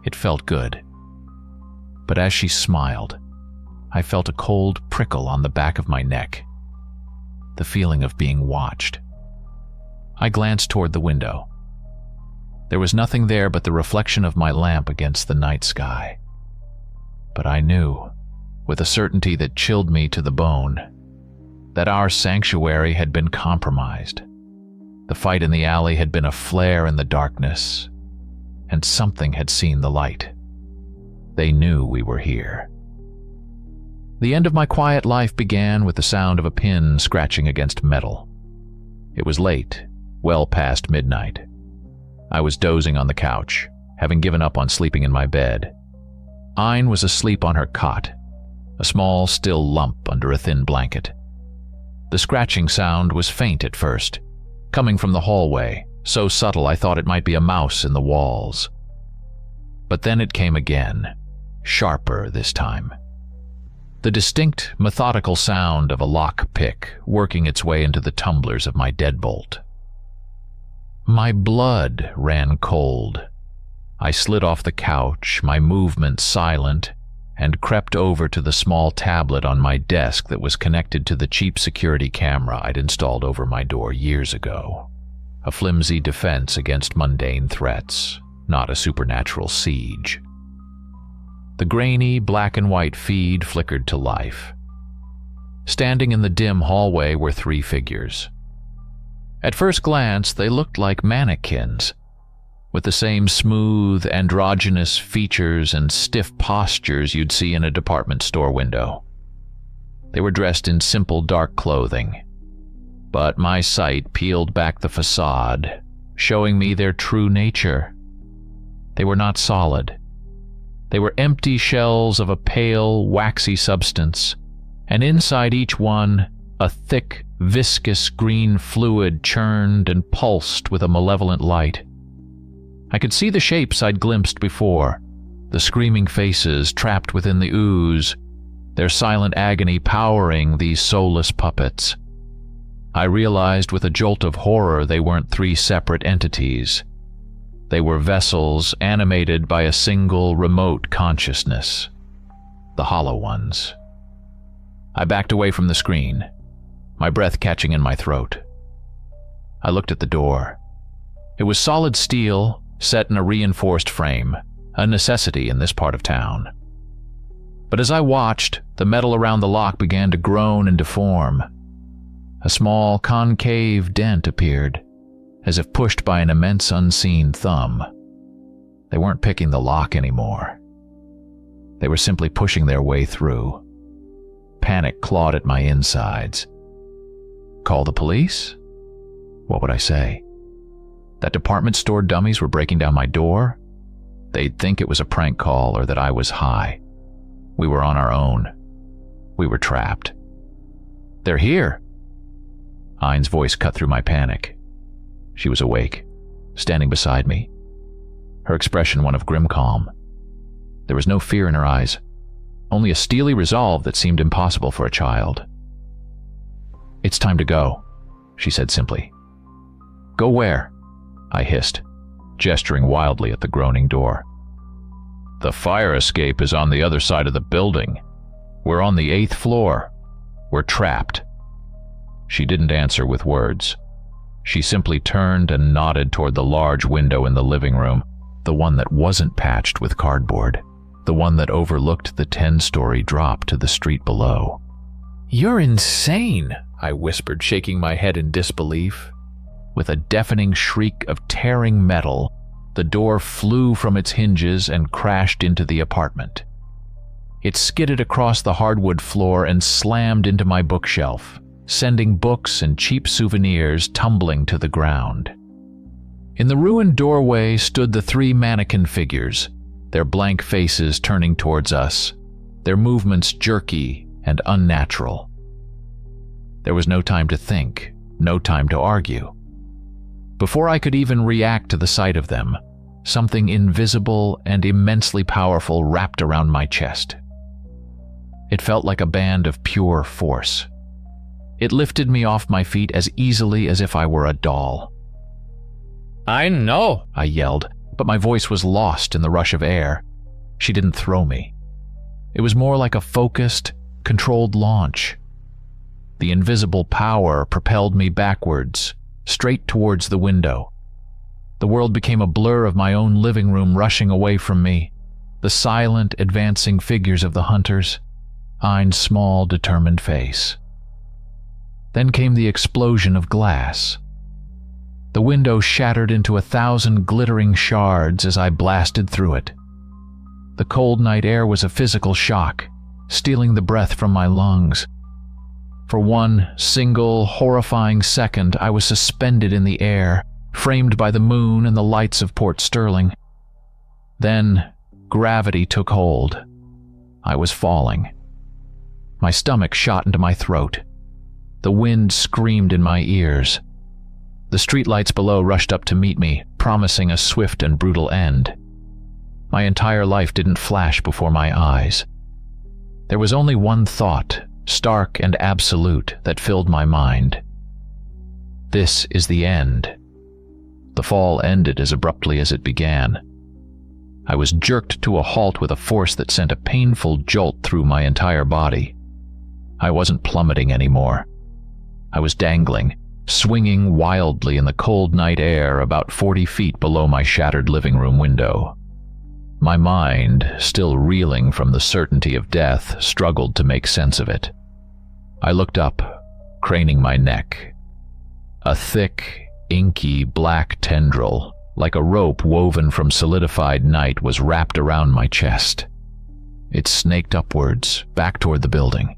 It felt good. But as she smiled, I felt a cold prickle on the back of my neck. The feeling of being watched. I glanced toward the window. There was nothing there but the reflection of my lamp against the night sky. But I knew, with a certainty that chilled me to the bone, that our sanctuary had been compromised. The fight in the alley had been a flare in the darkness, and something had seen the light. They knew we were here. The end of my quiet life began with the sound of a pin scratching against metal. It was late, well past midnight. I was dozing on the couch, having given up on sleeping in my bed. Ayn was asleep on her cot, a small, still lump under a thin blanket. The scratching sound was faint at first, coming from the hallway, so subtle I thought it might be a mouse in the walls. But then it came again, sharper this time. The distinct, methodical sound of a lock pick working its way into the tumblers of my deadbolt. My blood ran cold. I slid off the couch, my movements silent, and crept over to the small tablet on my desk that was connected to the cheap security camera I'd installed over my door years ago. A flimsy defense against mundane threats, not a supernatural siege. The grainy, black and white feed flickered to life. Standing in the dim hallway were 3 figures. At first glance, they looked like mannequins, with the same smooth, androgynous features and stiff postures you'd see in a department store window. They were dressed in simple dark clothing, but my sight peeled back the facade, showing me their true nature. They were not solid. They were empty shells of a pale, waxy substance, and inside each one, a thick, viscous green fluid churned and pulsed with a malevolent light. I could see the shapes I'd glimpsed before, the screaming faces trapped within the ooze, their silent agony powering these soulless puppets. I realized with a jolt of horror they weren't 3 separate entities. They were vessels animated by a single remote consciousness, the hollow ones. I backed away from the screen, my breath catching in my throat. I looked at the door. It was solid steel, set in a reinforced frame, a necessity in this part of town. But as I watched, the metal around the lock began to groan and deform. A small concave dent appeared, as if pushed by an immense unseen thumb. They weren't picking the lock anymore. They were simply pushing their way through. Panic clawed at my insides. Call the police? What would I say? That department store dummies were breaking down my door? They'd think it was a prank call or that I was high. We were on our own. We were trapped. They're here! Ayn's voice cut through my panic. She was awake, standing beside me, her expression one of grim calm. There was no fear in her eyes, only a steely resolve that seemed impossible for a child. It's time to go, she said simply. Go where? I hissed, gesturing wildly at the groaning door. The fire escape is on the other side of the building. We're on the 8th floor. We're trapped. She didn't answer with words. She simply turned and nodded toward the large window in the living room, the one that wasn't patched with cardboard, the one that overlooked the 10-story drop to the street below. You're insane, I whispered, shaking my head in disbelief. With a deafening shriek of tearing metal, the door flew from its hinges and crashed into the apartment. It skidded across the hardwood floor and slammed into my bookshelf, sending books and cheap souvenirs tumbling to the ground. In the ruined doorway stood the 3 mannequin figures, their blank faces turning towards us, their movements jerky and unnatural. There was no time to think, no time to argue. Before I could even react to the sight of them, something invisible and immensely powerful wrapped around my chest. It felt like a band of pure force. It lifted me off my feet as easily as if I were a doll. "I know," I yelled, but my voice was lost in the rush of air. She didn't throw me. It was more like a focused, controlled launch. The invisible power propelled me backwards, straight towards the window. The world became a blur of my own living room rushing away from me, the silent, advancing figures of the hunters, Ein's small, determined face. Then came the explosion of glass. The window shattered into 1,000 glittering shards as I blasted through it. The cold night air was a physical shock, stealing the breath from my lungs. For one single, horrifying second, I was suspended in the air, framed by the moon and the lights of Port Sterling. Then, gravity took hold. I was falling. My stomach shot into my throat. The wind screamed in my ears. The streetlights below rushed up to meet me, promising a swift and brutal end. My entire life didn't flash before my eyes. There was only one thought, stark and absolute, that filled my mind. This is the end. The fall ended as abruptly as it began. I was jerked to a halt with a force that sent a painful jolt through my entire body. I wasn't plummeting anymore. I was dangling, swinging wildly in the cold night air about 40 feet below my shattered living room window. My mind, still reeling from the certainty of death, struggled to make sense of it. I looked up, craning my neck. A thick, inky black tendril, like a rope woven from solidified night, was wrapped around my chest. It snaked upwards, back toward the building,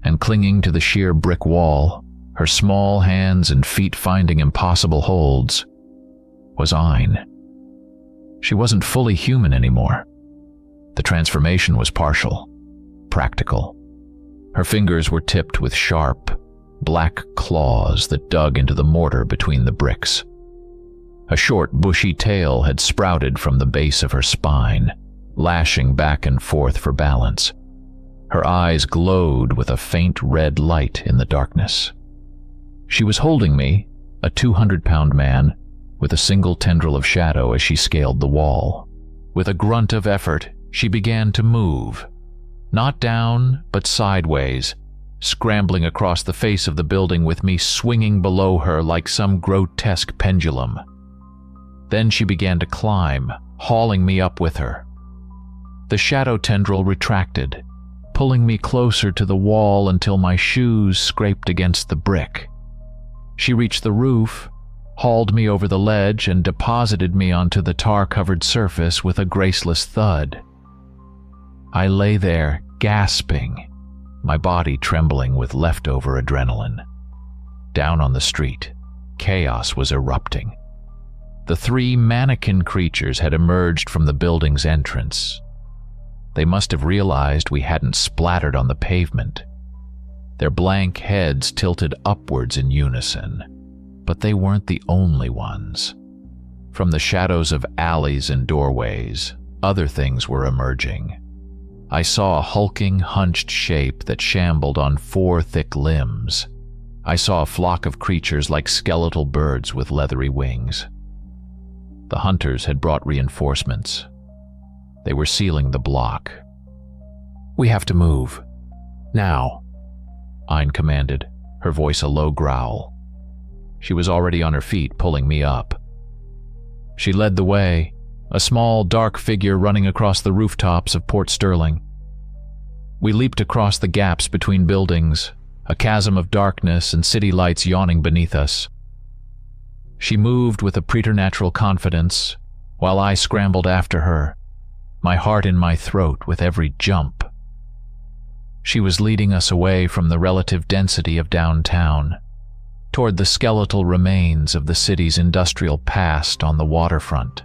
and clinging to the sheer brick wall, her small hands and feet finding impossible holds, was Ein. She wasn't fully human anymore. The transformation was partial, practical. Her fingers were tipped with sharp, black claws that dug into the mortar between the bricks. A short, bushy tail had sprouted from the base of her spine, lashing back and forth for balance. Her eyes glowed with a faint red light in the darkness. She was holding me, a 200-pound man, with a single tendril of shadow as she scaled the wall. With a grunt of effort, she began to move, not down, but sideways, scrambling across the face of the building with me swinging below her like some grotesque pendulum. Then she began to climb, hauling me up with her. The shadow tendril retracted, pulling me closer to the wall until my shoes scraped against the brick. She reached the roof, hauled me over the ledge, and deposited me onto the tar-covered surface with a graceless thud. I lay there, gasping, my body trembling with leftover adrenaline. Down on the street, chaos was erupting. The 3 mannequin creatures had emerged from the building's entrance. They must have realized we hadn't splattered on the pavement. Their blank heads tilted upwards in unison. But they weren't the only ones. From the shadows of alleys and doorways, other things were emerging. I saw a hulking, hunched shape that shambled on 4 thick limbs. I saw a flock of creatures like skeletal birds with leathery wings. The hunters had brought reinforcements. They were sealing the block. "We have to move. Now," Ein commanded, her voice a low growl. She was already on her feet, pulling me up. She led the way, a small, dark figure running across the rooftops of Port Sterling. We leaped across the gaps between buildings, a chasm of darkness and city lights yawning beneath us. She moved with a preternatural confidence, while I scrambled after her, my heart in my throat with every jump. She was leading us away from the relative density of downtown, toward the skeletal remains of the city's industrial past on the waterfront.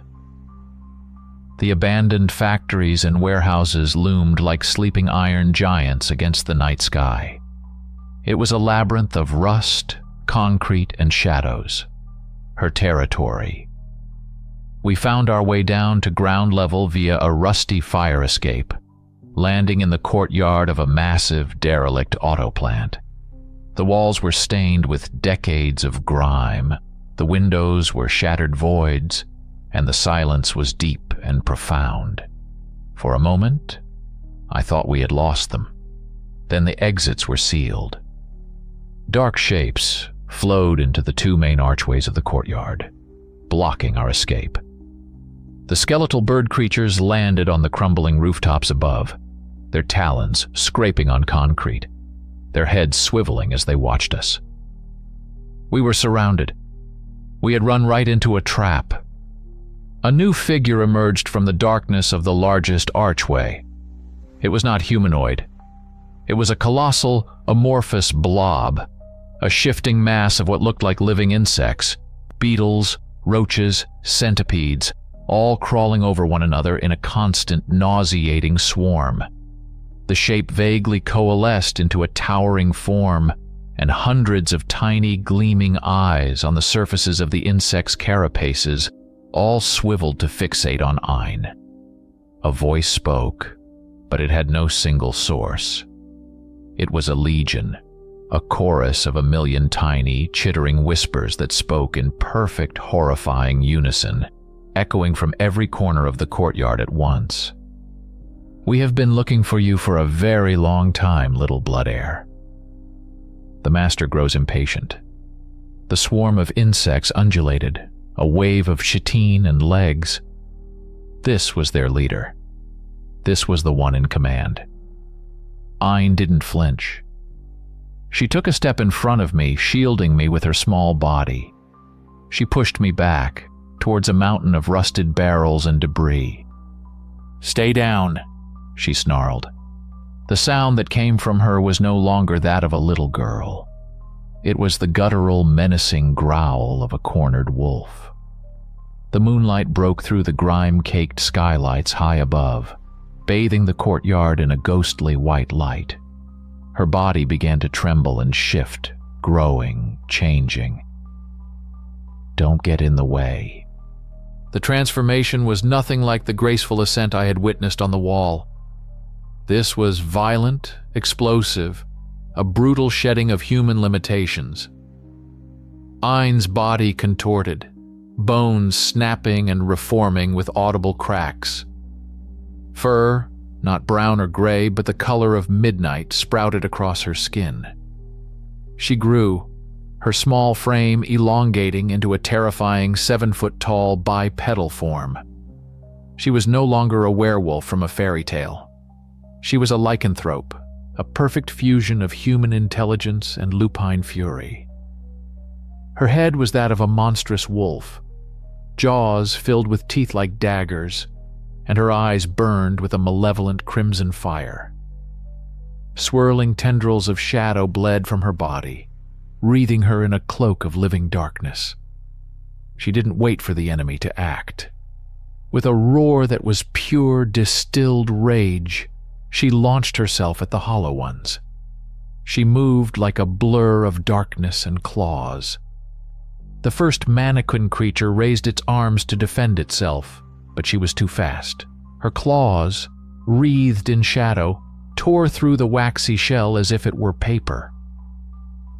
The abandoned factories and warehouses loomed like sleeping iron giants against the night sky. It was a labyrinth of rust, concrete, and shadows. Her territory. We found our way down to ground level via a rusty fire escape, landing in the courtyard of a massive, derelict auto plant. The walls were stained with decades of grime, the windows were shattered voids, and the silence was deep and profound. For a moment, I thought we had lost them. Then the exits were sealed. Dark shapes flowed into the two main archways of the courtyard, blocking our escape. The skeletal bird creatures landed on the crumbling rooftops above, their talons scraping on concrete, their heads swiveling as they watched us. We were surrounded. We had run right into a trap. A new figure emerged from the darkness of the largest archway. It was not humanoid. It was a colossal, amorphous blob, a shifting mass of what looked like living insects, beetles, roaches, centipedes, all crawling over one another in a constant, nauseating swarm. The shape vaguely coalesced into a towering form, and hundreds of tiny, gleaming eyes on the surfaces of the insects' carapaces all swiveled to fixate on Ein. A voice spoke, but it had no single source. It was a legion, a chorus of a million tiny, chittering whispers that spoke in perfect, horrifying unison, echoing from every corner of the courtyard at once. "We have been looking for you for a very long time, little blood heir." The master grows impatient. The swarm of insects undulated, a wave of chitin and legs. This was their leader. This was the one in command. Ein didn't flinch. She took a step in front of me, shielding me with her small body. She pushed me back, towards a mountain of rusted barrels and debris. "Stay down," she snarled. The sound that came from her was no longer that of a little girl. It was the guttural, menacing growl of a cornered wolf. The moonlight broke through the grime-caked skylights high above, bathing the courtyard in a ghostly white light. Her body began to tremble and shift, growing, changing. "Don't get in the way." The transformation was nothing like the graceful ascent I had witnessed on the wall. This was violent, explosive, a brutal shedding of human limitations. Ein's body contorted, bones snapping and reforming with audible cracks. Fur, not brown or gray, but the color of midnight, sprouted across her skin. She grew, her small frame elongating into a terrifying 7-foot-tall bipedal form. She was no longer a werewolf from a fairy tale. She was a lycanthrope, a perfect fusion of human intelligence and lupine fury. Her head was that of a monstrous wolf, jaws filled with teeth like daggers, and her eyes burned with a malevolent crimson fire. Swirling tendrils of shadow bled from her body, wreathing her in a cloak of living darkness. She didn't wait for the enemy to act. With a roar that was pure, distilled rage, she launched herself at the Hollow Ones. She moved like a blur of darkness and claws. The first mannequin creature raised its arms to defend itself, but she was too fast. Her claws, wreathed in shadow, tore through the waxy shell as if it were paper.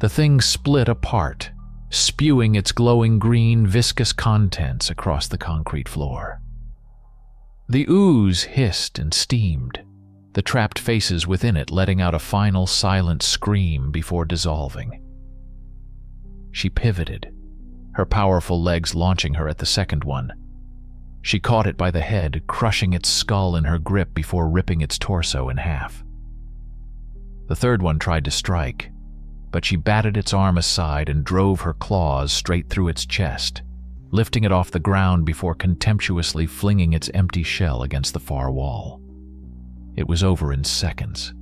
The thing split apart, spewing its glowing green, viscous contents across the concrete floor. The ooze hissed and steamed, the trapped faces within it letting out a final silent scream before dissolving. She pivoted, her powerful legs launching her at the second one. She caught it by the head, crushing its skull in her grip before ripping its torso in half. The third one tried to strike, but she batted its arm aside and drove her claws straight through its chest, lifting it off the ground before contemptuously flinging its empty shell against the far wall. It was over in seconds.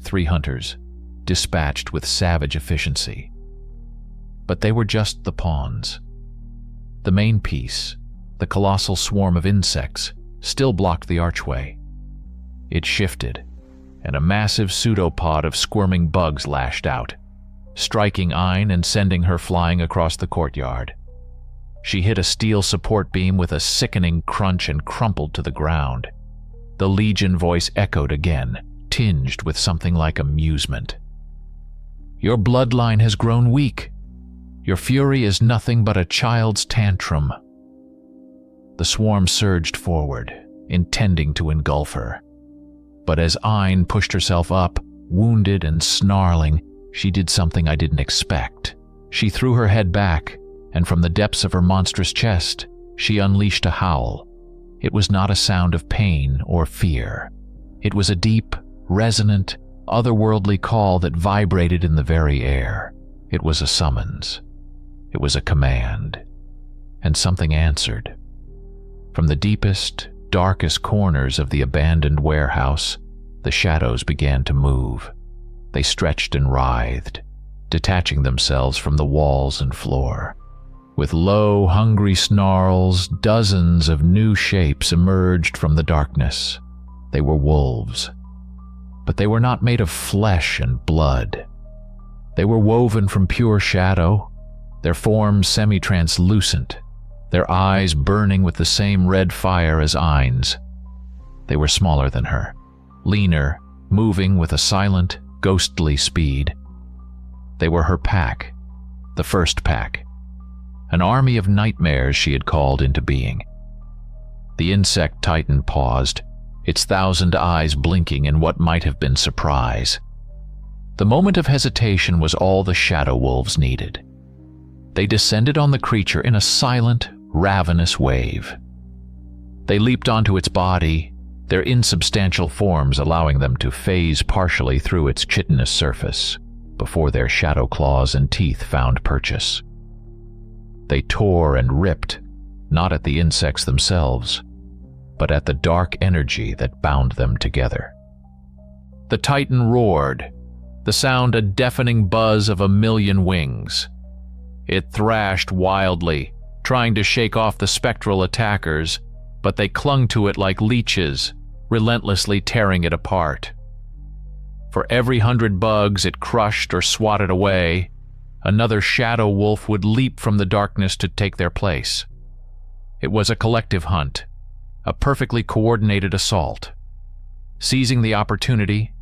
3 hunters, dispatched with savage efficiency. But they were just the pawns. The main piece, the colossal swarm of insects, still blocked the archway. It shifted, and a massive pseudopod of squirming bugs lashed out, striking Ein and sending her flying across the courtyard. She hit a steel support beam with a sickening crunch and crumpled to the ground. The Legion voice echoed again, tinged with something like amusement. "Your bloodline has grown weak. Your fury is nothing but a child's tantrum." The swarm surged forward, intending to engulf her. But as Ayn pushed herself up, wounded and snarling, she did something I didn't expect. She threw her head back, and from the depths of her monstrous chest, she unleashed a howl. It was not a sound of pain or fear. It was a deep, resonant, otherworldly call that vibrated in the very air. It was a summons. It was a command. And something answered. From the deepest, darkest corners of the abandoned warehouse, the shadows began to move. They stretched and writhed, detaching themselves from the walls and floor. With low, hungry snarls, dozens of new shapes emerged from the darkness. They were wolves. But they were not made of flesh and blood. They were woven from pure shadow, their forms semi-translucent, their eyes burning with the same red fire as Ayn's. They were smaller than her, leaner, moving with a silent, ghostly speed. They were her pack, the first pack, an army of nightmares she had called into being. The insect titan paused, its 1,000 eyes blinking in what might have been surprise. The moment of hesitation was all the shadow wolves needed. They descended on the creature in a silent, ravenous wave. They leaped onto its body, their insubstantial forms allowing them to phase partially through its chitinous surface before their shadow claws and teeth found purchase. They tore and ripped, not at the insects themselves, but at the dark energy that bound them together. The titan roared, the sound a deafening buzz of 1,000,000 wings. It thrashed wildly, trying to shake off the spectral attackers, but they clung to it like leeches, relentlessly tearing it apart. For every 100 bugs it crushed or swatted away, another shadow wolf would leap from the darkness to take their place. It was a collective hunt, a perfectly coordinated assault. Seizing the opportunity,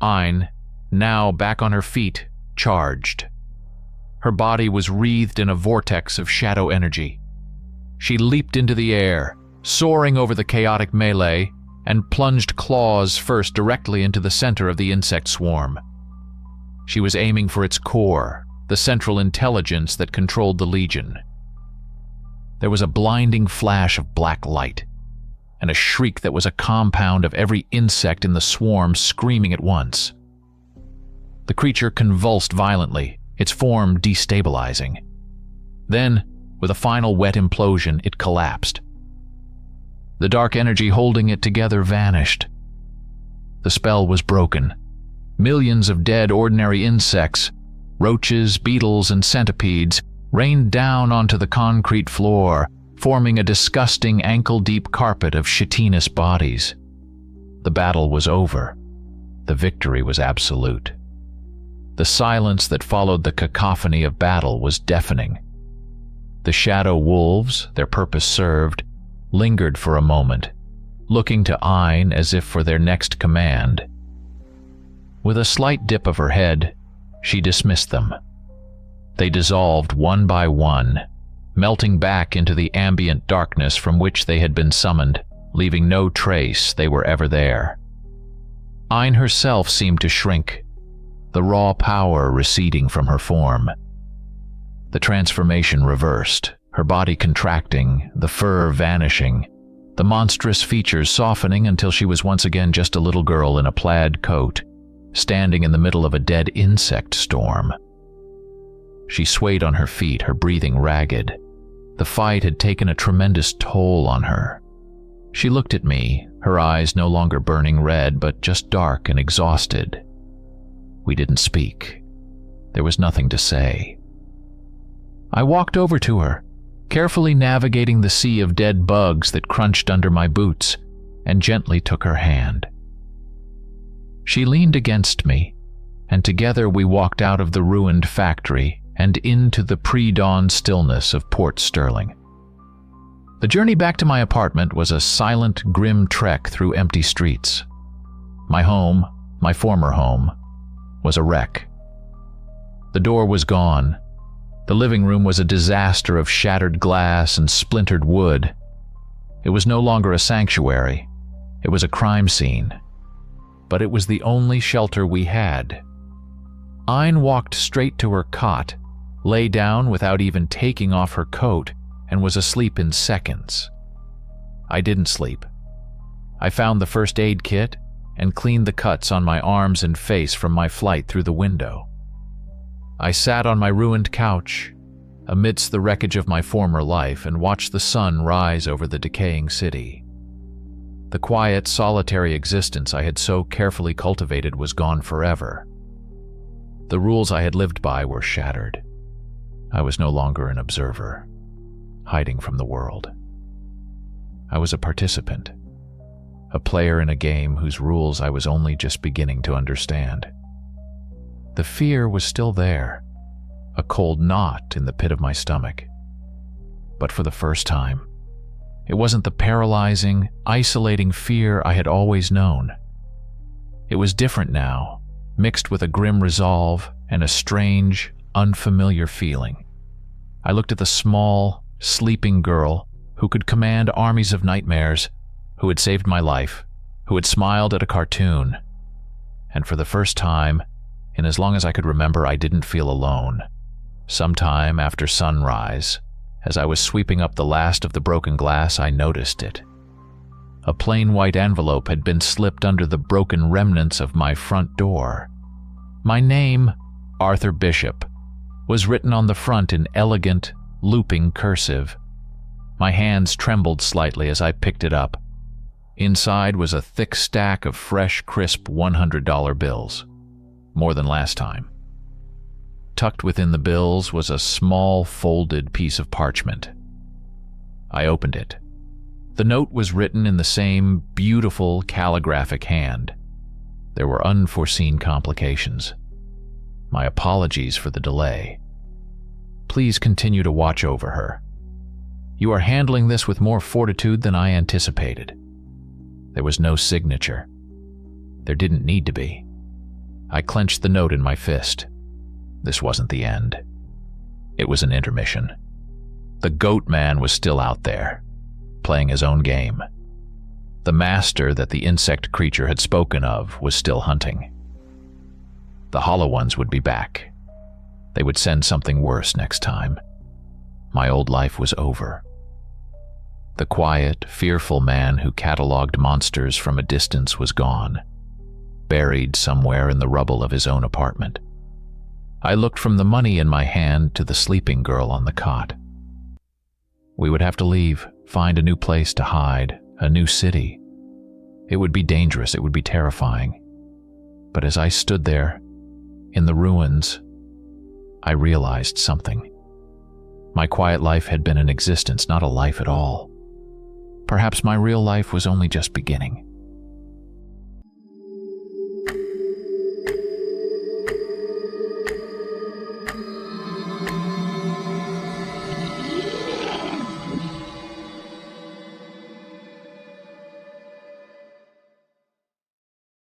Ayn, now back on her feet, charged. Her body was wreathed in a vortex of shadow energy. She leaped into the air, soaring over the chaotic melee, and plunged claws first directly into the center of the insect swarm. She was aiming for its core, the central intelligence that controlled the Legion. There was a blinding flash of black light, and a shriek that was a compound of every insect in the swarm screaming at once. The creature convulsed violently, its form destabilizing. Then, with a final wet implosion, it collapsed. The dark energy holding it together vanished. The spell was broken. Millions of dead ordinary insects, roaches, beetles, and centipedes, rained down onto the concrete floor, forming a disgusting ankle-deep carpet of chitinous bodies. The battle was over. The victory was absolute. The silence that followed the cacophony of battle was deafening. The shadow wolves, their purpose served, lingered for a moment, looking to Ayn as if for their next command. With a slight dip of her head, she dismissed them. They dissolved one by one, melting back into the ambient darkness from which they had been summoned, leaving no trace they were ever there. Ayn herself seemed to shrink, the raw power receding from her form. The transformation reversed, her body contracting, the fur vanishing, the monstrous features softening until she was once again just a little girl in a plaid coat, standing in the middle of a dead insect storm. She swayed on her feet, her breathing ragged. The fight had taken a tremendous toll on her. She looked at me, her eyes no longer burning red, but just dark and exhausted. We didn't speak. There was nothing to say. I walked over to her, carefully navigating the sea of dead bugs that crunched under my boots, and gently took her hand. She leaned against me, and together we walked out of the ruined factory and into the pre-dawn stillness of Port Sterling. The journey back to my apartment was a silent, grim trek through empty streets. My home, my former home, was a wreck. The door was gone. The living room was a disaster of shattered glass and splintered wood. It was no longer a sanctuary. It was a crime scene. But it was the only shelter we had. Ayn walked straight to her cot, lay down without even taking off her coat, and was asleep in seconds. I didn't sleep. I found the first aid kit and cleaned the cuts on my arms and face from my flight through the window. I sat on my ruined couch, amidst the wreckage of my former life, and watched the sun rise over the decaying city. The quiet, solitary existence I had so carefully cultivated was gone forever. The rules I had lived by were shattered. I was no longer an observer, hiding from the world. I was a participant, a player in a game whose rules I was only just beginning to understand. The fear was still there, a cold knot in the pit of my stomach. But for the first time, it wasn't the paralyzing, isolating fear I had always known. It was different now, mixed with a grim resolve and a strange, unfamiliar feeling. I looked at the small, sleeping girl who could command armies of nightmares, who had saved my life, who had smiled at a cartoon. And for the first time, in as long as I could remember, I didn't feel alone. Sometime after sunrise, as I was sweeping up the last of the broken glass, I noticed it. A plain white envelope had been slipped under the broken remnants of my front door. My name, Arthur Bishop, was written on the front in elegant, looping cursive. My hands trembled slightly as I picked it up. Inside was a thick stack of fresh, crisp $100 bills, more than last time. Tucked within the bills was a small, folded piece of parchment. I opened it. The note was written in the same beautiful calligraphic hand. There were unforeseen complications. My apologies for the delay. Please continue to watch over her. You are handling this with more fortitude than I anticipated. There was no signature. There didn't need to be. I clenched the note in my fist. This wasn't the end. It was an intermission. The goat man was still out there, playing his own game. The master that the insect creature had spoken of was still hunting. The hollow ones would be back. They would send something worse next time. My old life was over. The quiet, fearful man who catalogued monsters from a distance was gone, buried somewhere in the rubble of his own apartment. I looked from the money in my hand to the sleeping girl on the cot. We would have to leave, find a new place to hide, a new city. It would be dangerous, it would be terrifying. But as I stood there, in the ruins, I realized something. My quiet life had been an existence, not a life at all. Perhaps my real life was only just beginning.